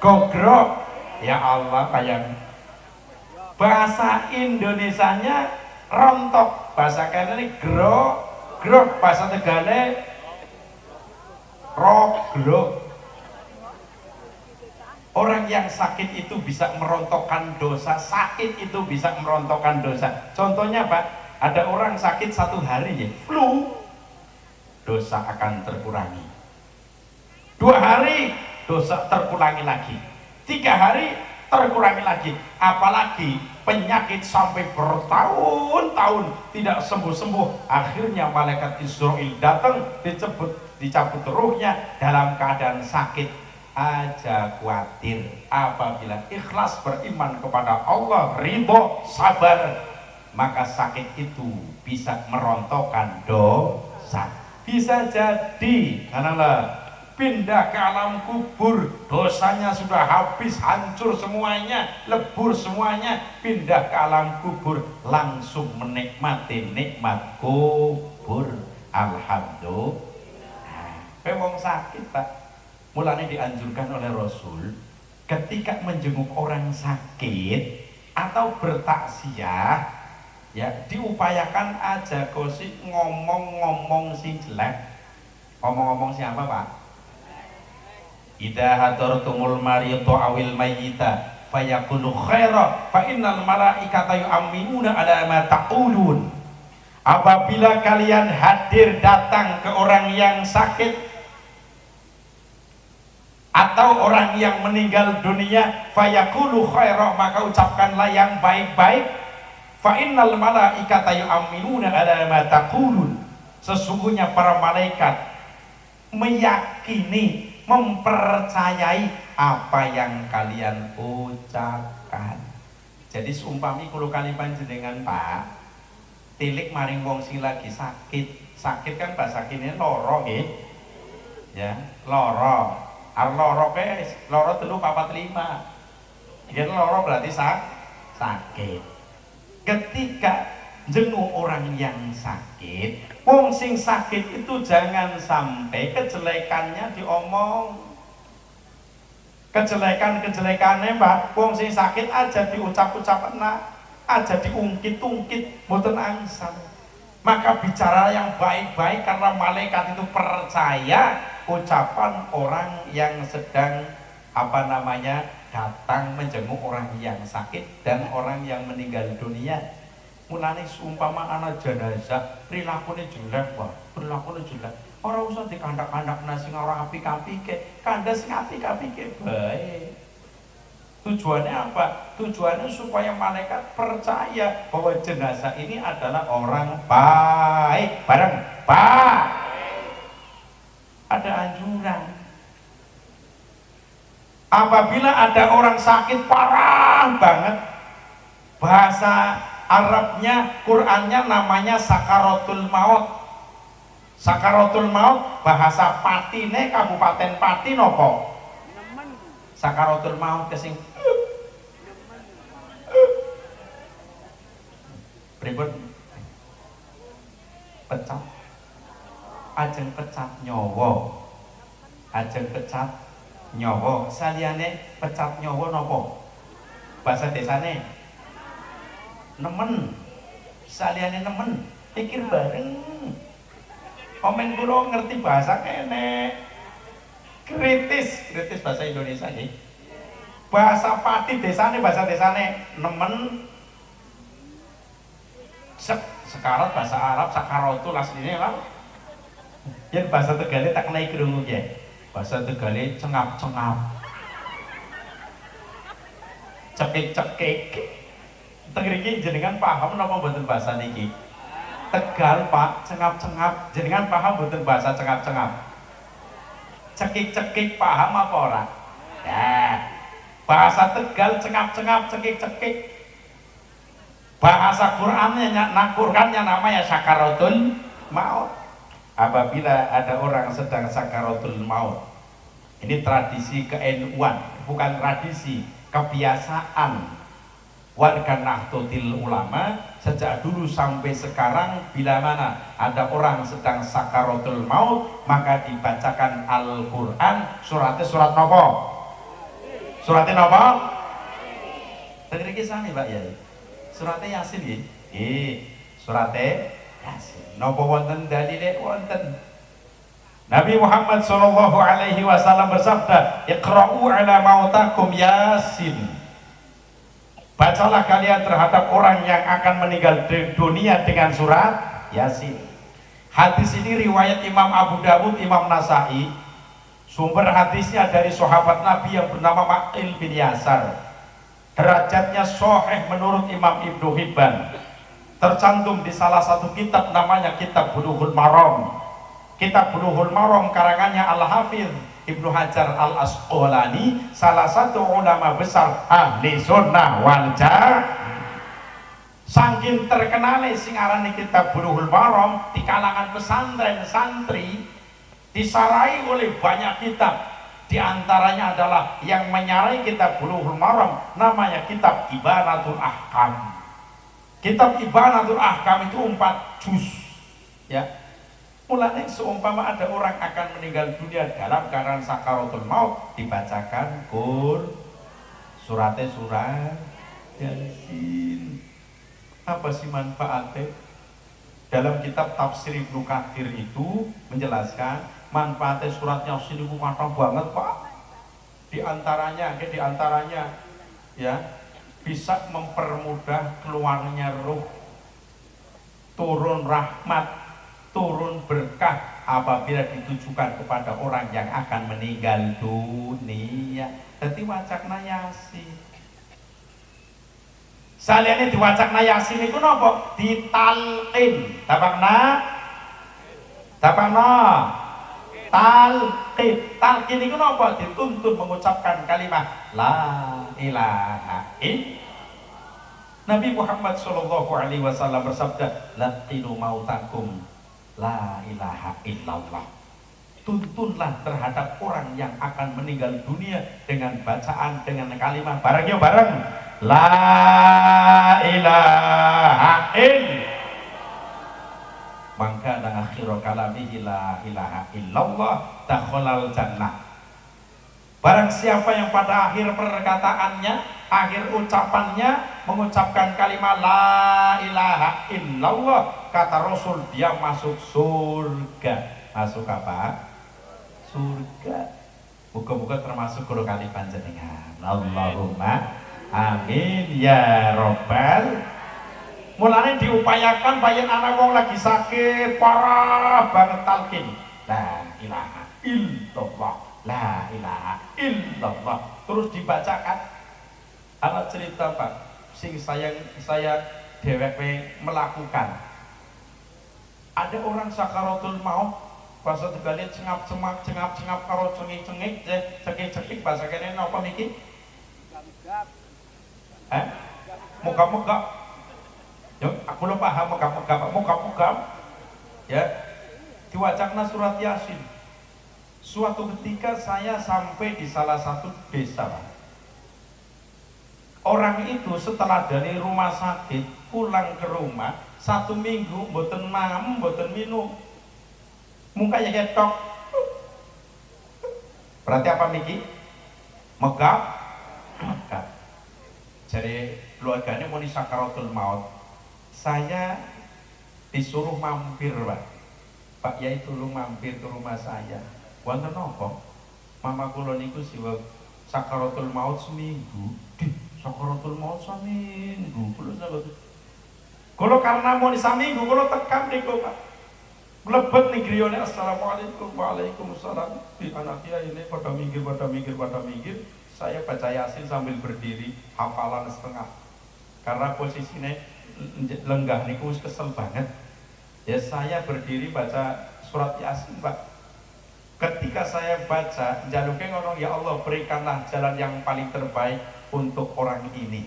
gogrog. Ya Allah, kayak bahasa Indonesianya rontok, bahasa kene grog grog, bahasa Tegale rogrog. Orang yang sakit itu bisa merontokkan dosa, sakit itu bisa merontokkan dosa. Contohnya Pak, ada orang sakit 1 hari ya, flu, dosa akan terkurangi. 2 hari dosa terkurangi lagi. 3 hari terkurangi lagi. Apalagi penyakit sampai bertahun-tahun tidak sembuh-sembuh, akhirnya malaikat Israil datang, dicabut ruhnya dalam keadaan sakit. aja khawatir. Apabila ikhlas beriman kepada Allah, ridho, sabar, maka sakit itu bisa merontokkan dosa. Bisa jadi karena pindah ke alam kubur, dosanya sudah habis, hancur semuanya, lebur semuanya, pindah ke alam kubur, langsung menikmati nikmat kubur. Alhamdulillah. Wong sakit Pak, mulanya dianjurkan oleh Rasul ketika menjenguk orang sakit atau bertaksiah, ya diupayakan aja kosi ngomong-ngomong sing jelek. Ngomong-ngomong siapa Pak? Idza hadartumul mariyata awil mayyita fayaqulu khaira fa innal malaikata yu'minuna ala ma taqulun. Apabila kalian hadir datang ke orang yang sakit atau orang yang meninggal dunia, fayaqulu khaira, maka ucapkanlah yang baik-baik. Fa innal malaikata yu'minuna ala ma taqulun. Sesungguhnya para malaikat meyakini, mempercayai apa yang kalian ucapkan. Jadi seumpami kulo kali panjenengan Pak, tilik maring wong sing lagi sakit. Sakit kan bahasa kene loro nggih. Ya, loro. Loro pe loro 3 4 5. Yen loro berarti sakit. Ketika jenguk orang yang sakit, wong sing sakit itu jangan sampai kejelekannya diomong. Kejelekannya Mbak, wong sing sakit aja diucap-ucap aja diungkit-ungkit, mboten angsal. Maka bicara yang baik-baik karena malaikat itu percaya ucapan orang yang sedang datang menjenguk orang yang sakit dan orang yang meninggal dunia. Mulane seumpama anak jenazah perilakunya jelek Pak, perilakunya jelek. Ora usah dikandak-kandak sing ora apik-apike, kandha sing apik-apike bae. Tujuannya apa? Tujuannya supaya malaikat percaya bahwa jenazah ini adalah orang baik. Bareng, Pak. Ada anjuran. Apabila ada orang sakit parah banget, bahasa Arabnya, Qurannya namanya sakaratul maut. Sakaratul maut bahasa Patine Kabupaten Pati nopo? Sakaratul maut kesing pripun? Pecat. Ajeng pecat nyawa. Ajeng pecat nyawa. Saliyane pecat nyawa nopo? Bahasa desane nemen. Saliyane nemen pikir bareng. Komen kula ngerti bahasa kene. Kritis bahasa Indonesia nggih. Bahasa Pati desane, bahasa desane nemen. Sekarat bahasa Arab sakaratul asline lah. Yen bahasa Tegale tak kenai krungu nggih. Bahasa Tegale cengap-cengap. Cekik-cekik. Teng mriki jenengan paham napa mboten bahasa niki? Tegal Pak, cengap-cengap. Jenengan paham mboten bahasa cengap-cengap? Cekik-cekik paham apa ora? Ya. Bahasa Tegal cengap-cengap, cekik-cekik. Bahasa Qur'annya Qur'annya namanya sakaratul maut. Apabila ada orang sedang sakaratul maut, ini tradisi ke-NU-an, bukan tradisi, kebiasaan warga Nahdlatul Ulama sejak dulu sampai sekarang. Bila mana ada orang sedang sakaratul maut, maka dibacakan Al-Quran. Suratnya surat nopo? Suratnya nopo? Tengeri kisah nih Pak ya. Suratnya Yasin ya? Suratnya Yasin. Nopo wonten dalile wonten. Nabi Muhammad SAW bersabda, Iqra'u ala mautakum Yasin. Bacalah kalian terhadap orang yang akan meninggal dunia dengan surat Yasin. Hadis ini riwayat Imam Abu Dawud, Imam Nasai. Sumber hadisnya dari sahabat Nabi yang bernama Ma'il bin Yasar. Derajatnya sahih menurut Imam Ibnu Hibban. Tercantum di salah satu kitab namanya Kitab Bulughul Maram. Kitab Bulughul Maram karangannya Al-Hafidz Ibnu Hajar Al-Asqalani, salah satu ulama besar ahli sunnah wal jamaah. Saking terkenal sing arane kitab Bulughul Maram di kalangan pesantren santri, disarai oleh banyak kitab. Di antaranya adalah yang menyarai kitab Bulughul Maram, namanya kitab Ibanatul Ahkam. Kitab Ibanatul Ahkam itu 4 juz, ya. Mulanya seumpama ada orang akan meninggal dunia dalam keadaan sakaratul maut, dibacakan suratnya surat Yasin. Apa sih manfaatnya? Dalam kitab tafsir Ibnu Katsir itu menjelaskan manfaatnya surat Yasin itu matang banget, Pak. Di antaranya ya, bisa mempermudah keluarnya ruh, turun rahmat, turun berkah apabila ditujukan kepada orang yang akan meninggal dunia. Jadi wacakna Yasin. Saliyane diwacakna Yasin itu napa? Ditalqin. Tapakna talqin. Talqin itu napa? Dituntun mengucapkan kalimat la ilaha illallah. Nabi Muhammad sallallahu alaihi wasallam bersabda, laqinu mautakum la ilaha illallah. Tuntunlah terhadap orang yang akan meninggal dunia dengan bacaan, dengan kalimat bareng la ilaha illallah. Maka akhiru kalamihi la ilaha illallah dakhalal jannah. Barang siapa yang pada akhir perkataannya, akhir ucapannya mengucapkan kalimat la ilaha illallah, kata Rasul, dia masuk surga. Masuk apa? Surga. Muga-muga termasuk kulo kali panjenengan. Allahumma amin ya robbal. Mulane diupayakan bayan anak wong lagi sakit parah banget talqin la ilaha illallah, la ilaha illallah, terus dibacakan. Anak cerita Pak, sing saya dewek melakukan. Ada orang sakaratul maut, bahasa Tegalit cengap karo cengik cekik bahasa kene napa niki? Muka-muka. Yo, aku lupa paham muka-muka. Ya. Diwacakna surat Yasin. Suatu ketika saya sampai di salah satu desa, Pak. Orang itu setelah dari rumah sakit pulang ke rumah 1 minggu mboten mangan, mboten minum. Mukanya ketok. Berarti apa niki? Megap. Jadi keluarganya mau sakaratul maut. Saya disuruh mampir, Pak. Pak Yai tolong mampir ke rumah saya. Wonten napa? Mama kula niku siwa sakaratul maut seminggu. Sakaratul maut seminggu. Kula karena mau seminggu kula tekan niku, Pak. Mlebet ning griyane assalamualaikum waalaikumsalam. Di anak ini pada minggir. Saya baca Yasin sambil berdiri, hafalan setengah. Karena posisinya lenggah niku kesel banget. Ya saya berdiri baca surat Yasin, Pak. Ketika saya baca, jaluknya ngomong, ya Allah berikanlah jalan yang paling terbaik untuk orang ini.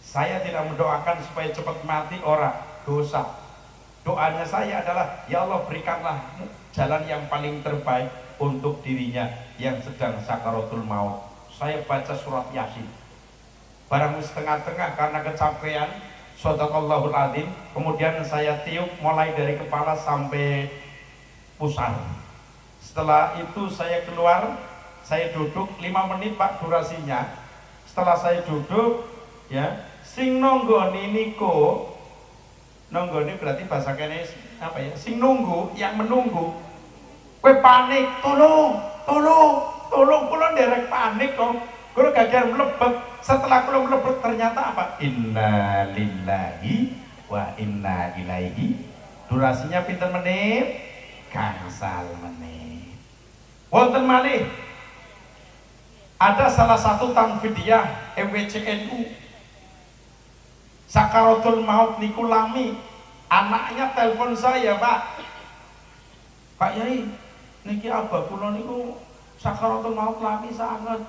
Saya tidak mendoakan supaya cepat mati orang dosa. Doanya saya adalah, ya Allah berikanlah jalan yang paling terbaik untuk dirinya yang sedang sakaratul maut. Saya baca surat Yasin. Barang setengah-tengah karena kecapean, Shadaqallahul Adzim, kemudian saya tiup mulai dari kepala sampai pusar. Setelah itu saya keluar, saya duduk 5 menit Pak durasinya. Setelah saya duduk, ya, sing nonggoni niku, nonggoni berarti bahasa kene apa ya? Sing nunggu, yang menunggu. Kowe panik, tolong, kula nderek panik kok. Kula gagal mlebet. Setelah kula mlebet ternyata apa? Inna lillahi wa inna ilaihi. Durasinya pinten menit? Gangsal menit. Wonten malih ada salah satu tanfidiyah MWCNU sakaratul maut niku lami, anaknya telepon saya, Pak Yai niki abah kula niku sakaratul maut lami sangat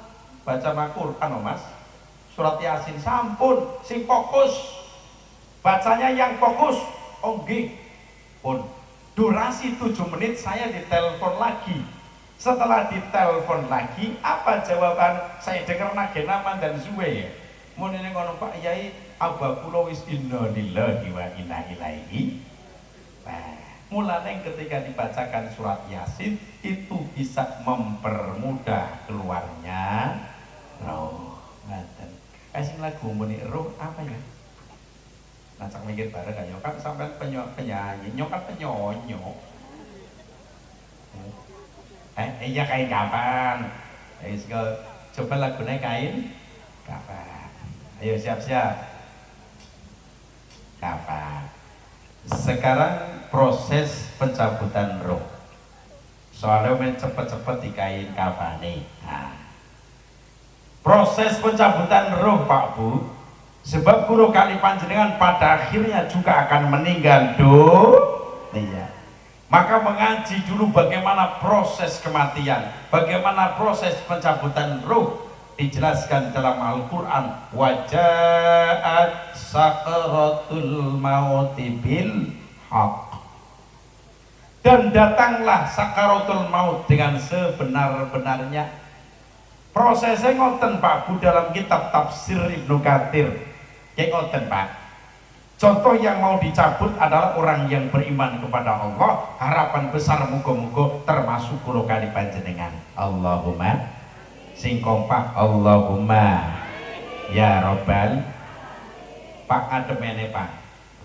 baca Al-Qur'an Mas, surat Yasin sampun sing fokus bacanya yang fokus. Oh nggih pun durasi 7 menit saya ditelepon lagi. Setelah ditelepon lagi, apa jawaban? Saya dengar nagena mandan suwe ya. Mun ini ngono Pak Yai, abah kula wis inna lillahi wa inna ilaihi. Nah, mulane ketika dibacakan surat Yasin itu bisa mempermudah keluarnya roh. Ngaten. Sing lagu muni roh apa ya? Nacak mikir bareng kan kan sampai penyanyi, kan penyonyo. Iya kain kapan? Coba lagunya kain kapan? Ayo siap-siap. Kapan? Sekarang proses pencabutan roh. Soalnya main cepet-cepet di kain kapan nih. Nah. Proses pencabutan roh Pak Bu. Sebab guru kali panjenengan pada akhirnya juga akan meninggal dunia. Maka mengaji dulu bagaimana proses kematian, bagaimana proses pencabutan ruh, dijelaskan dalam Al-Quran. Waja'at sakaratul mauti bil haq. Dan datanglah sakaratul maut dengan sebenar-benarnya. Prosesnya ngoten Pak Bu dalam kitab tafsir Ibnu Katsir. Kayak ngoten Pak. Contoh yang mau dicabut adalah orang yang beriman kepada Allah. Harapan besar muga-muga termasuk kula kali panjenengan. Allahumma sing kompak Allahumma ya Rabbal. Pak ademene Pak.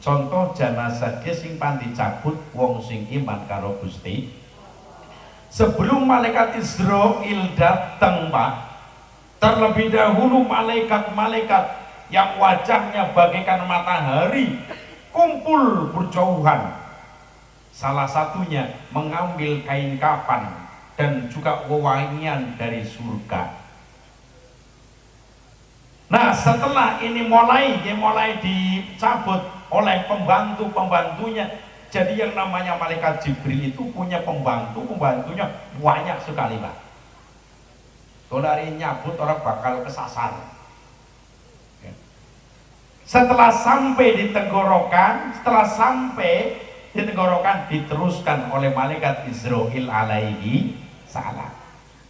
Contoh jenazah sing pan dicabut wong sing iman karo Gusti. Sebelum malaikat Israil datang Pak, terlebih dahulu malaikat-malaikat yang wajahnya bagaikan matahari kumpul berjauhan. Salah satunya mengambil kain kafan dan juga wewangian dari surga. Nah setelah ini mulai dicabut oleh pembantu-pembantunya. Jadi yang namanya malaikat Jibril itu punya pembantunya banyak sekali Pak. Kalau hari nyabut orang bakal kesasar. Setelah sampai di tenggorokan, diteruskan oleh malaikat Israil alaihi salam.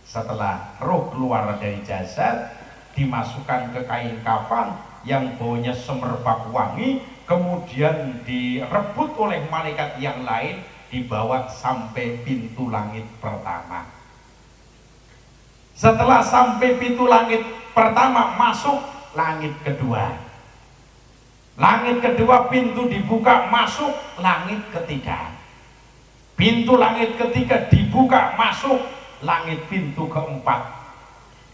Setelah roh keluar dari jasad, dimasukkan ke kain kafan yang baunya semerbak wangi, kemudian direbut oleh malaikat yang lain, dibawa sampai pintu langit pertama. Setelah sampai pintu langit pertama, masuk langit kedua. Langit kedua pintu dibuka, masuk langit ketiga. Pintu langit ketiga dibuka, masuk langit pintu keempat.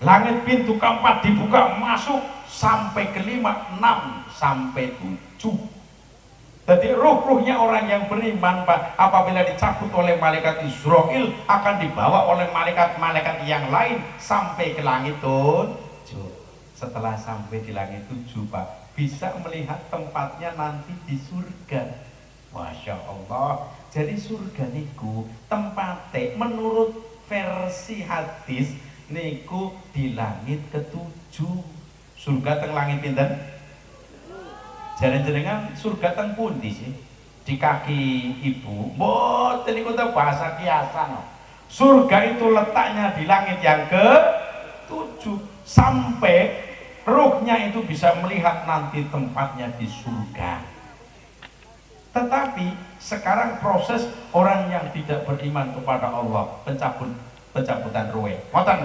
Langit pintu keempat dibuka, masuk sampai kelima, 6 sampai 7. Jadi ruh-ruhnya orang yang beriman Pak, apabila dicabut oleh malaikat Israil akan dibawa oleh malaikat-malaikat yang lain sampai ke langit 7. Setelah sampai di langit 7 Pak, bisa melihat tempatnya nanti di surga. Masya Allah. Jadi surga niku tempatnya menurut versi hadis niku di langit ke-7. Surga teng langit pinten? Jenengan surga teng pundi sih? Di kaki ibu. Mboten niku teh bahasa kiasan. Surga itu letaknya di langit yang ke-7 sampai ruhnya itu bisa melihat nanti tempatnya di surga. Tetapi sekarang proses orang yang tidak beriman kepada Allah, pencabutan ruh. Ngoten.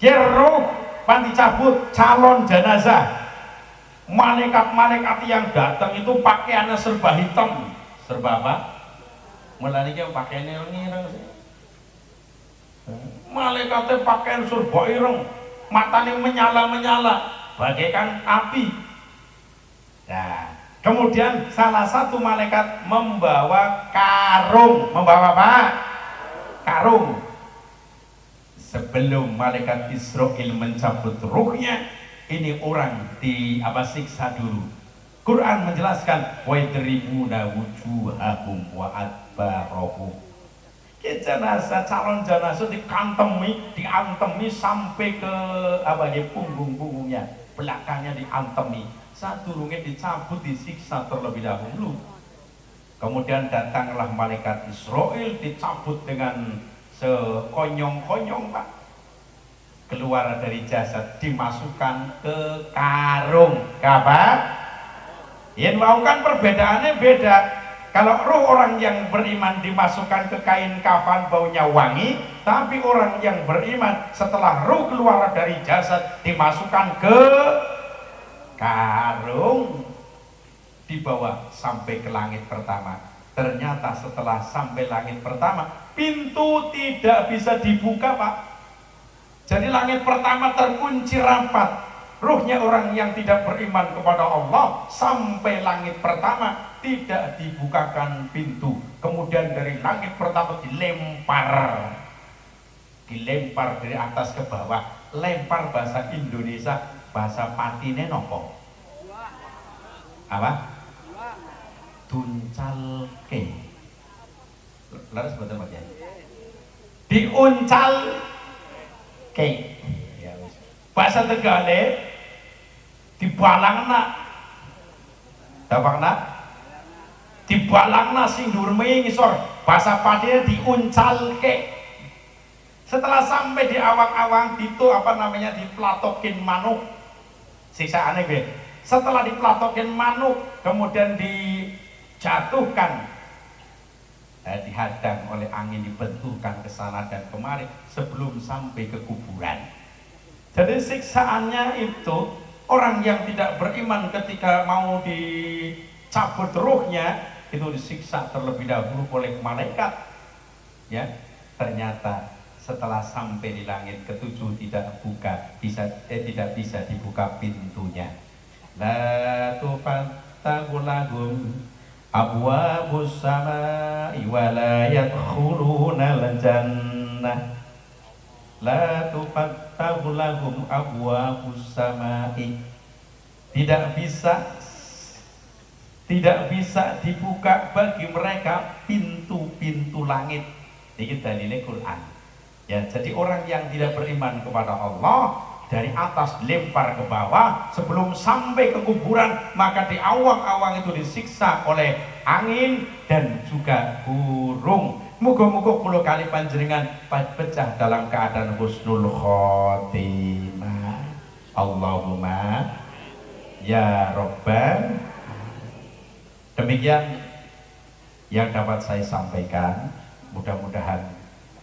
Roh pan dicabut calon jenazah. Malaikat-malaikat yang datang itu pakaiannya serba hitam. Serba apa? Mulane iki pakaiannya ireng-ireng sih. Malaikatnya pakaian serba ireng. Matanya menyala-menyala bagaikan api. Nah, kemudian salah satu malaikat membawa karung. Membawa apa? Karung. Sebelum malaikat Israil mencabut ruhnya, ini orang siksa dulu. Quran menjelaskan wa yadribuna wujuhahum wa adbarahum. jenazah, calon jenazah diantemi sampai ke apa ya, punggungnya, belakangnya diantemi, sadurunge dicabut disiksa terlebih dahulu. Kemudian datanglah malaikat Israel, dicabut dengan sekonyong-konyong Pak, keluar dari jasad, dimasukkan ke karung kabar. Yen mau kan perbedaannya beda. Kalau roh orang yang beriman dimasukkan ke kain kafan baunya wangi, tapi orang yang beriman setelah roh keluar dari jasad dimasukkan ke karung, dibawa sampai ke langit pertama. Ternyata setelah sampai langit pertama, pintu tidak bisa dibuka Pak. Jadi langit pertama terkunci rapat. Ruhnya orang yang tidak beriman kepada Allah sampai langit pertama tidak dibukakan pintu. Kemudian dari langit pertama dilempar dari atas ke bawah. Lempar bahasa Indonesia, bahasa patine nopo? Apa? Tuncalke. Laras betul Pak Kiai. Diuncalke. Ya wis. Bahasa Tegale dibalangna. Dapakna? Dibalangna sing dhuwur ngisor. Bahasa patine diuncalke. Setelah sampai di awang-awang itu apa namanya, diplatokin manuk. Siksaane nggih. Setelah diplatokin manuk, kemudian dijatuhkan, dihadang oleh angin, dibenturkan ke sana dan kemari sebelum sampai ke kuburan. Jadi siksaannya itu, orang yang tidak beriman ketika mau dicabut ruhnya itu disiksa terlebih dahulu oleh malaikat. Ya, ternyata setelah sampai di langit ketujuh tidak bisa dibuka pintunya. La tufattahu lahum abwabus samai wa la yadkhuluna al-jannah. La tufattahu lahum abwabus samai. Tidak bisa dibuka bagi mereka pintu-pintu langit. Ini dalilnya Quran. Ya, jadi orang yang tidak beriman kepada Allah dari atas dilempar ke bawah, sebelum sampai ke kuburan maka di awang-awang itu disiksa oleh angin dan juga burung. Muga-muga kula kali panjenengan pecah dalam keadaan husnul khotimah. Allahumma ya Rabbal. Demikian yang dapat saya sampaikan, mudah-mudahan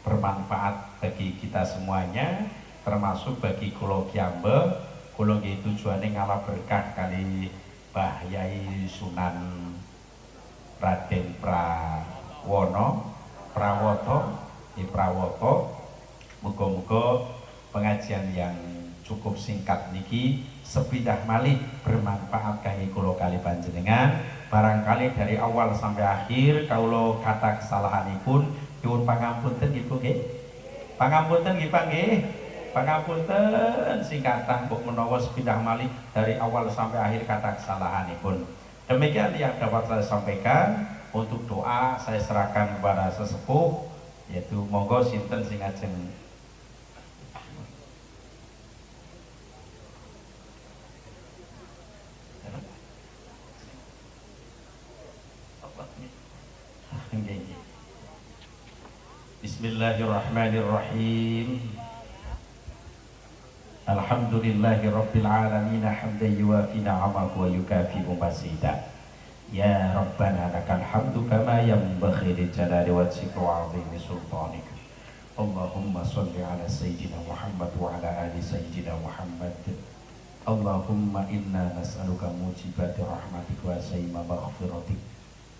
bermanfaat bagi kita semuanya, termasuk bagi kulo Kyambe. Kulo nggih tujuane ngalah berkah kali Mbah Yai Sunan Raden Prawoto. Muga-muga pengajian yang cukup singkat niki sepindah malih bermanfaat kangge kulo kali panjenengan. Barangkali dari awal sampai akhir kaulo kata kesalahanipun nyuwun pangapunten Ibu nggih. Pangapunten nggih Pak nggih. Pangapunten sing kathah mbok menawa sepindah malih dari awal sampai akhir kata kesalahanipun. Demikian yang dapat saya sampaikan. Untuk doa saya serahkan kepada sesepuh, yaitu monggo sinten sing ajeng. Bismillahirrahmanirrahim. Alhamdulillahi rabbil alamin hamdan yuwafi ni'amahu wa yukafi'u mazida. Ya Rabbana lakal hamdu kama yanbaghi li jalali wajhika wa 'azimi sultanik. Allahumma shalli ala sayyidina Muhammad wa ala ali sayyidina Muhammad. Allahumma inna nas'aluka mujibati rahmatika wa sayma maghfiratik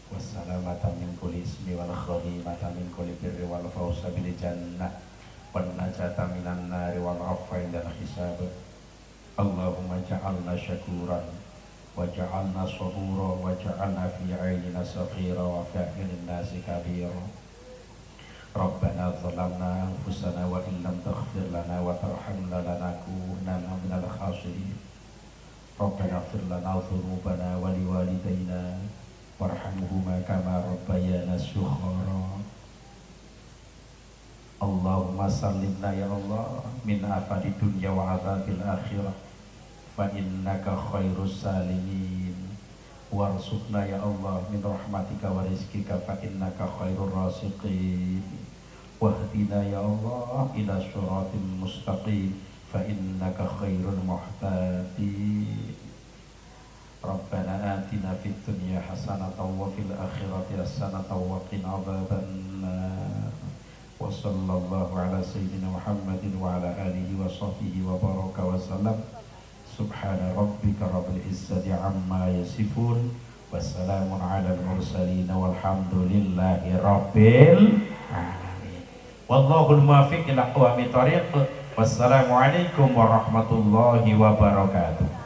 wassalamata min kulli ismi wal khalimata min kulli birri wal fawza bil jannah wan najata minan nari wal afwa indal hisab. Allahumma ja'alna syakuran wa ja'alna sabura wa ja'alna fi 'ainina saghira wa fi 'ayunin nasi kabira. Rabbana zalamna anfusana wa in lam taghfir lana wa tarhamna lanakunanna minal khasirin. Rabbana ighfir lana dhunubana wa liwalidayna warhamhuma kama rabbayana shighara. Allahumma sallimna ya Allah min afati dunya wa adzabil akhirah fa innaka khairus salimin warzuqna ya Allah min rahmatika wa rizkika fa innaka khairur raziqin wahdina ya Allah ila siratal mustaqim fa innaka khairul muhtadin Rabbana atina fid dunya hasanatan wa fil akhirati hasanatan wa qina adzabannar wa sallallahu ala sayyidina Muhammadin wa ala alihi wa sahbihi wa baraka wa sallam subhana rabbika rabbil izzati amma yasifun wassalamun ala al-mursalin walhamdulillahi rabbil alamin wallahul muwaffiq ila aqwamit thoriq wassalamu alaikum warahmatullahi wabarakatuh.